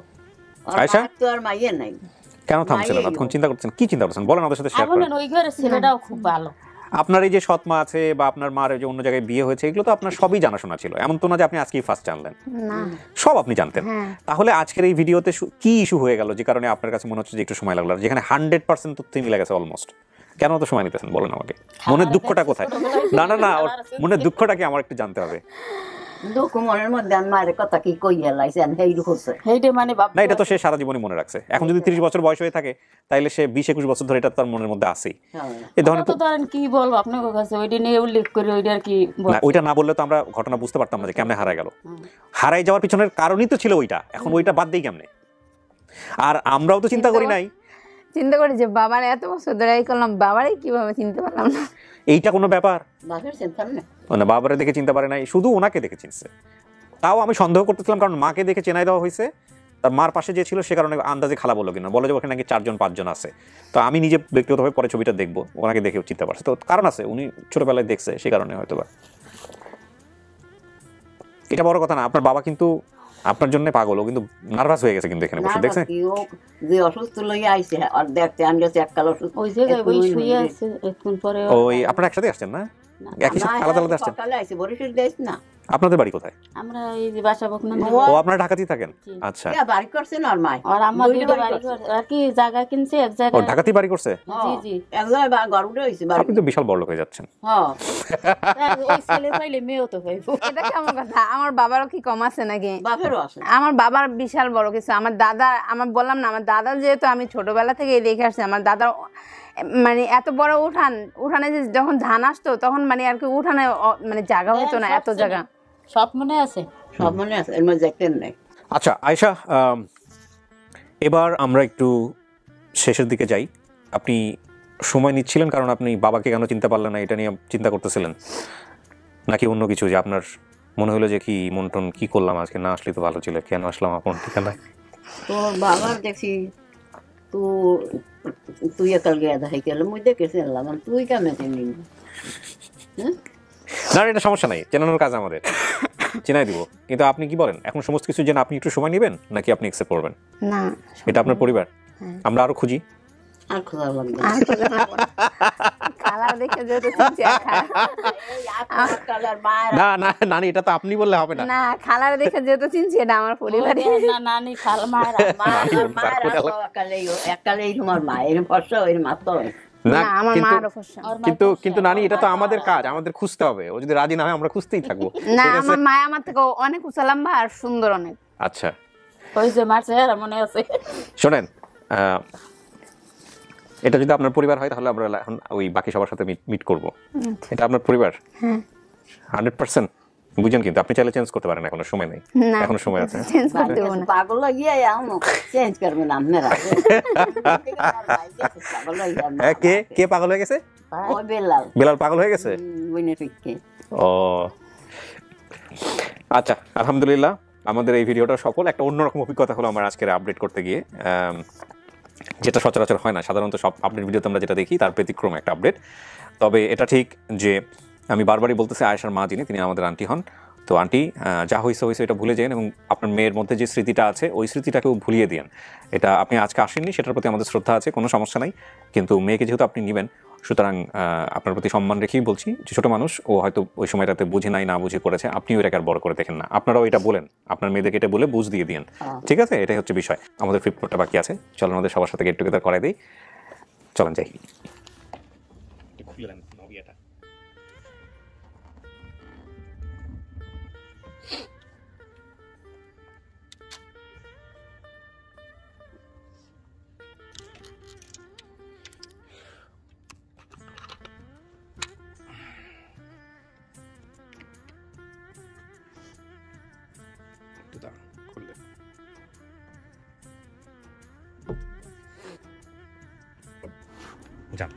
আয়শা তো আর মাইয়ে নাই, কেন থামছিলেন? এখন চিন্তা করছেন, কি চিন্তা করছেন বলেন আমাদের সাথে শেয়ার করেন। ওই ঘরের ছেলেটাও খুব ভালো। আপনার এই যে সৎ মা আছে বা আপনার মার যে অন্য জায়গায় বিয়ে হয়েছে, এগুলো তো আপনার সবই জানাশোনা ছিল, এমন তো না যে আপনি আজকেই ফার্স্ট জানলেন, সব আপনি জানতেন। তাহলে আজকের এই ভিডিওতে কি ইস্যু হয়ে গেল যে কারণে আপনার কাছে মনে হচ্ছে যে একটু সময় লাগলো, যেখানে 100% তথ্য মিলে গেছে অলমোস্ট? কেন তো সময় নিতেছেন বলেন আমাকে, মনের দুঃখটা কোথায়? না না না, মনের দুঃখটা কি আমার একটু জানতে হবে। দুঃখ মনের মধ্যে মায়ের কথা কি কইয়া লাইছেন, না এটা তো সে সারা জীবনই মনে রাখছে। এখন যদি 30 বছর বয়স হয়ে থাকে তাইলে সে 20-21 বছর ধরে এটা তার মনের মধ্যে আছেই। এই ধরেন কি বলবো আপনার কাছে, ওইটা নিয়ে উল্লেখ করে ওইটা আর কি, ওইটা না বললে তো আমরা ঘটনা বুঝতে পারতাম না যে কেমনে হারায় গেল। হারাই যাওয়ার পিছনের কারণই তো ছিল ওইটা, এখন ওইটা বাদ দেই কেমনে? আর আমরাও তো চিন্তা করি নাই, চিন্তা করি যে বাবার এত বছর ধরে এই করলাম, বাবারই কিভাবে চিনতে পারলাম না। এইটা কোনো ব্যাপার না, বাবারে দেখে চিনতে পারে নাই, শুধু ওনাকে দেখে চিনছে। তাও আমি সন্দেহ করতেছিলাম, কারণ মাকে দেখে চেনাই দেওয়া হয়েছে, তার মার পাশে যে ছিল সে কারণে আন্দাজে খালা বললো কিনা, বলে যে ওখানে নাকি 4-5 আছে। তো আমি নিজে ব্যক্তিগতভাবে পরে ছবিটা দেখবো, ওনাকে দেখেও চিনতে পারছে। তো কারণ আছে, উনি ছোটবেলায় দেখছে, সে কারণে হয়তো বা। এটা বড় কথা না, আপনার বাবা কিন্তু আপনার জন্য পাগল, ও কিন্তু নার্ভাস হয়ে গেছে কিন্তু এখানে বসে দেখছেন। যে অসুস্থ লইয়া আইছে আর দেখতে আনগেছে এককাল অসুস্থ, ওই জায়গায় ওই শুয়ে আছে, এখন পরে ওই আপনারা একসাথে আসছেন না? একই সাথে আলাদা আলাদা আসছেন? সকালে আইছে বরিশাল দেশ না, আপনাদের বাড়ি কোথায়? আমরা এই যে বাসা বকনা ও আপনারা ঢাকাতেই থাকেন? আচ্ছা, বাড়ি করছে নরমাল আর আমার দুইটা বাড়ি করছে আর কি জায়গা কিনছে এক ও জায়গায়। ঢাকাতেই বাড়ি করছে? জি জি এক জায়গায় ঘর উঠে হয়েছে বাড়ি। আপনি তো বিশাল বড় লোক হয়ে যাচ্ছেন। হ্যাঁ ওই ছেলে পাইলে মেয়েও তো পাইবো। এটা কেমন কথা? আমার বাবারও কি কম আছে নাকি? বাপেরও আছে। আমার বাবার বিশাল বড় কিছু। আমার দাদা, আমার বললাম না, আমার দাদা যেহেতু আমি ছোটবেলা থেকে দেখে আসছি, আমার দাদা মানে এত বড় উঠানে যে যখন ধান আসতো তখন মানে আর কি উঠানে মানে জায়গা হতো না, এত জায়গা। সব মনে আছে, সব মনে আছে, এর মধ্যে দেখতেন নাই। আচ্ছা আয়েশা, এবার আমরা একটু শেষের দিকে যাই। আপনি সময় নিচ্ছিলেন কারণ আপনি বাবাকে কেন চিনতে পারলেন না এটা নিয়ে চিন্তা করতেছিলেন, নাকি অন্য কিছু, যে আপনার মনে হলো যে কি মন্টন কি করলাম আজকে, না আসলে তো ভালো ছিল, কেন আসলাম আপন ঠিকানায়? তোর বাবা দেখছি তুই একাল গিয়ে দেখাই গেল, মুই দেখেছি এলাম, তুই কেমন চিনি? না এটা সমস্যা নাই, চেনানোর কাজ আমাদের, চেনাই দিব। কিন্তু আপনি কি বলেন, এখন সমস্ত কিছু জেনে আপনি একটু সময় নেবেন নাকি আপনি অ্যাকসেপ্ট করবেন? না, এটা আপনার পরিবার, আমরা আরো খুঁজি। আর খোঁজা লাগবে কালার দেখে যেহেতু চিনছি, না না নানি, এটা তো আপনি বললে হবে না। না, কালার দেখে যেহেতু চিনছি, এটা আমার পরিবারে। না নানি খাল মায়ের একালেই তোমার মায়ের ফসা ওই মাত্র না, না, আমার মারও ফসা। কিন্তু কিন্তু নানি এটা তো আমাদের কাজ, আমাদের খুঁজতে হবে। ও যদি রাজি না হয় আমরা খুঁজতেই থাকবো। না, আমার মা আমার থেকে অনেক উঁচা লম্বা আর সুন্দর অনেক। আচ্ছা ওই যে মারছে মনে আছে। শোনেন, এটা যদি আপনার পরিবার হয় তাহলে আমরা এখন ওই বাকি সবার সাথে মিট করবো। এটা আপনার পরিবার 100%, বুঝেন? কিন্তু আপনি চাইলে চেঞ্জ করতে পারেন, এখনো সময় নেই, এখনো সময় আছে। পাগল গিয়ে চেঞ্জ করবেন আপনারা। কে কে পাগল হয়ে গেছে? বেলাল পাগল হয়ে গেছে? ও আচ্ছা, আলহামদুলিল্লাহ আমাদের এই ভিডিওটা সফল। একটা অন্যরকম অভিজ্ঞতা হলো আমার আজকের আপডেট করতে গিয়ে, যেটা সচরাচর হয় না। সাধারণত সব আপডেট ভিডিওতে আমরা যেটা দেখি তার ব্যতিক্রম একটা আপডেট। তবে এটা ঠিক যে আমি বারবারই বলতেছি, আয়েশার মা যিনি, তিনি আমাদের আন্টি হন। তো আন্টি, যা হয়েছে এটা ভুলে যান এবং আপনার মেয়ের মধ্যে যে স্মৃতিটা আছে ওই স্মৃতিটাকেও ভুলিয়ে দিন। এটা আপনি আজকে আসেননি, সেটার প্রতি আমাদের শ্রদ্ধা আছে, কোনো সমস্যা নাই। কিন্তু মেয়েকে যেহেতু আপনি নেবেন, সুতরাং আপনার প্রতি সম্মান রেখেই বলছি যে ছোটো মানুষ, ও হয়তো ওই সময়টাতে বুঝে নাই, না বুঝে করেছে, আপনিও এটাকে আর বড় করে দেখেন না। আপনারাও এটা বলেন, আপনার মেয়েদেরকে এটা বলে বুঝ দিয়ে দিন, ঠিক আছে? এটাই হচ্ছে বিষয়। আমাদের ফ্লিপকার্টটা বাকি আছে, চলেন আমাদের সবার সাথে গেট টুগেদার করাই দিই। চলেন যাই। যান।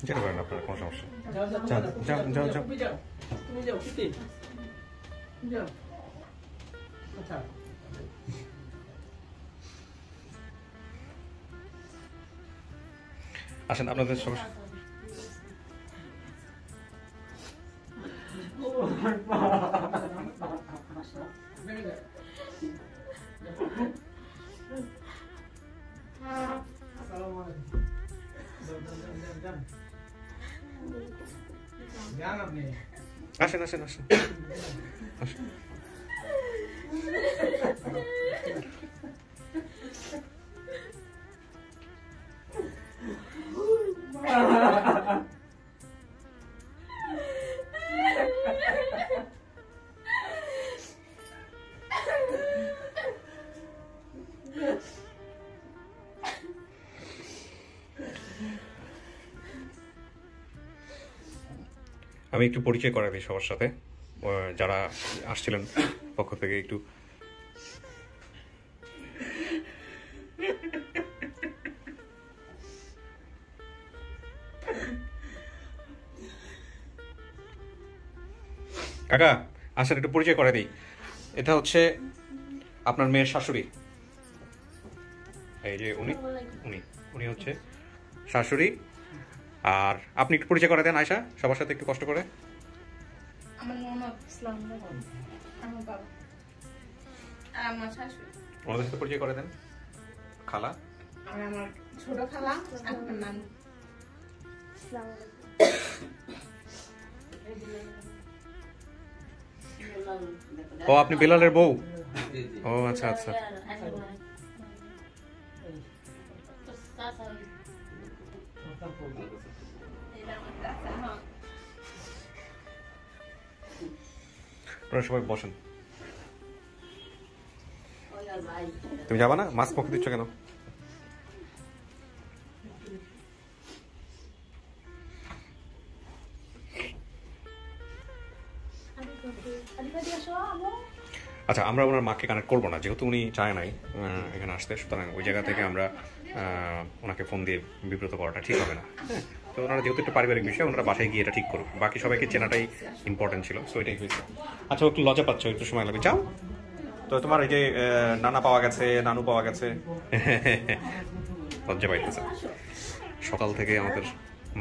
যেতে পারেন আপনারা, কোনো সমস্যা। যাও যাও তুমি যাও কিতে যাও। আচ্ছা আসেন আপনাদের সমস্যা। আসেন আসেন আসেন আসেন। আমি একটু পরিচয় করা দিই সবার সাথে। যারা আসছিলেন পক্ষ থেকে একটু কাকা আসেন একটু পরিচয় করে দিই। এটা হচ্ছে আপনার মেয়ের শাশুড়ি, এই যে উনি উনি উনি হচ্ছে শাশুড়ি। আর আপনি একটু পরিচয় করে দেন আয়শা সবার সাথে একটু কষ্ট করে। আমার ননদ ইসলাম, আমার বাবা আর আমার শাশুড়ি। ওনাদের সাথে পরিচয় করে দেন। খালা আর আমার ছোট খালা, আপনার নাম ও আপনি বেলালের বউ? ও আচ্ছা আচ্ছা। সবাই বসেন। তুমি যাবা না? মাস্ক মুখে দিচ্ছ কেন? আচ্ছা, আমরা ওনার মাকে কানেক্ট করবো না, যেহেতু উনি চায় নাই এখানে আসতে, সুতরাং ওই জায়গা থেকে আমরা ওনাকে ফোন দিয়ে বিব্রত করাটা ঠিক হবে না। হ্যাঁ, তো ওনারা যেহেতু একটা পারিবারিক বিষয়, ওনারা বাসায় গিয়ে এটা ঠিক করুক। বাকি সবাইকে চেনাটাই ইম্পর্টেন্ট ছিল, সো এটাই হয়েছে। আচ্ছা, একটু লজ্জা পাচ্ছ, একটু সময় লাগবে, যাও। তো তোমার এই যে নানা পাওয়া গেছে, নানু পাওয়া গেছে, লজ্জা পাইতেছে। সকাল থেকে আমাদের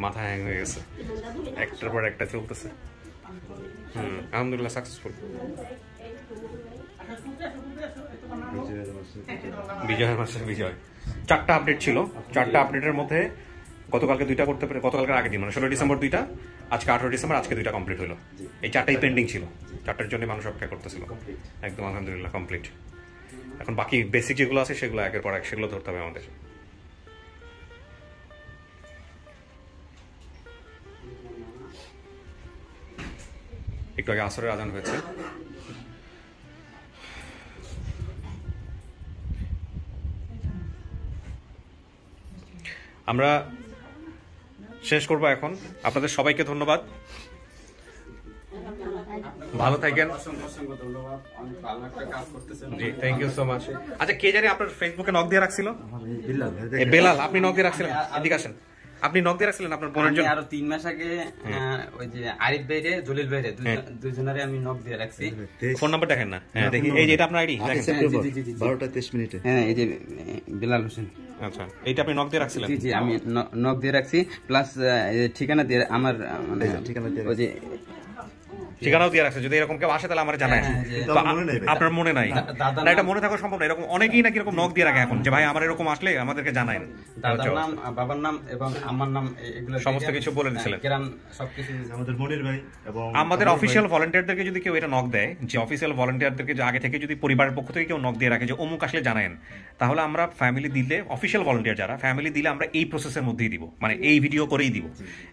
মাথা হ্যাং হয়ে গেছে, একটার পর একটা চলতেছে। আলহামদুলিল্লাহ সাকসেসফুল। বিজয়ের মাসে বিজয় 4টা আপডেট ছিল। 4টা আপডেটের মধ্যে গতকালকে 2টা করতে পারে, গতকালকে আগের দিন মানে 16 ডিসেম্বর 2টা, আজকে 18 ডিসেম্বর, আজকে 2টা কমপ্লিট হলো। এই 4টাই পেন্ডিং ছিল, 4টার জন্য মানুষ অপেক্ষা করতেছিল। একদম আলহামদুলিল্লাহ কমপ্লিট। এখন বাকি বেসিক যেগুলো আছে সেগুলো একের পর এক সেগুলো ধরতে হবে আমাদের। একটু আগে আসরের আজান হয়েছে। আমরা শেষ করবো এখন। আপনাদের সবাইকে ধন্যবাদ, ভালো থাকেন। জি, থ্যাংক ইউ সো মাচ। আচ্ছা, কে জানি আপনার ফেসবুকে নক দিয়ে রাখছিল? বেলাল, আপনি নক দিয়ে রাখছিলেন? এদিকে আসেন। আপনি নক দিয়ে রাখছিলেন আপনার বোনের জন্য? আরো 3 মাস আগে ওই যে আরিফ ভাইরে, জলিল ভাইরে, দুইজনেরে আমি নক দিয়ে রাখছি। ফোন নাম্বার দেখেন না? হ্যাঁ, দেখি। এই যে এটা আপনার আইডি, দেখেন 12টা 23 মিনিটে। হ্যাঁ, এই যে বেলাল হোসেন। আচ্ছা, এইটা আপনি নক দিয়ে রাখছিলেন? জি জি, আমি নক দিয়ে রাখছি, প্লাস ঠিকানা দিয়ে, আমার মানে ঠিকানা দিয়ে, ওই যে ঠিকানাও দিয়ে রাখছে। যদি এরকম কেউ আসে তাহলে আমার জানায়। আপনার মনে নাই না? এটা মনে থাকা সম্ভব না। এরকম অনেকেই নাকি এরকম নক দিয়ে রাখে এখন, যে ভাই আমার এরকম আসলে আমাদেরকে জানায়েন। দাদার নাম, বাবার নাম এবং আমার নাম, এগুলো সমস্ত কিছু বলে দিয়েছিলেন। সবকিছু আমাদের মনির ভাই এবং আমাদের অফিসিয়াল ভলান্টিয়ারদেরকে যদি কেউ এটা নক দেয়, যে অফিসিয়াল ভলান্টিয়ারদেরকে আগে থেকে যদি পরিবারের পক্ষ থেকে কেউ নক দিয়ে রাখে যে অমুক আসলে জানায়েন, তাহলে আমরা ফ্যামিলি দিলে, অফিসিয়াল ভলান্টিয়ার যারা ফ্যামিলি দিলে, আমরা এই প্রসেসের মধ্যেই দিব, মানে এই ভিডিও করেই দিব।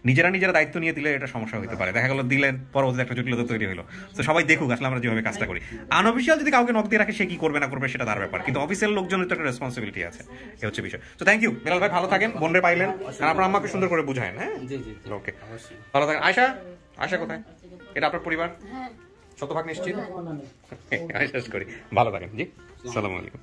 নিজেরা দায়িত্ব নিয়ে দিলে এটা সমস্যা হতে পারে। দেখা গেল দিলেন, পরবর্তীতে একটা জটিলতা তৈরি হলো। তো সবাই দেখুক আসলে আমরা যেভাবে কাজটা করি। আনঅফিসিয়াল যদি কাউকে নক দিয়ে রাখে, সে কি করবে না করবে সেটা তার ব্যাপার, কিন্তু অফিসিয়াল লোকজনের তো একটা রেসপন্সিবিলিটি আছে, এই হচ্ছে বিষয়। তো থ্যাংক ইউ বেলাল ভাই, ভালো থাকেন। বোনরে পাইলেন, আর আপনার আম্মাকে সুন্দর করে বুঝায়েন। হ্যাঁ, ওকে, ভালো থাকেন। আয়শা, আয়শা কোথায়? এটা আপনার পরিবার? শতভাগ নিশ্চিত? শেষ করি, ভালো থাকেন। জি, আসসালামু আলাইকুম।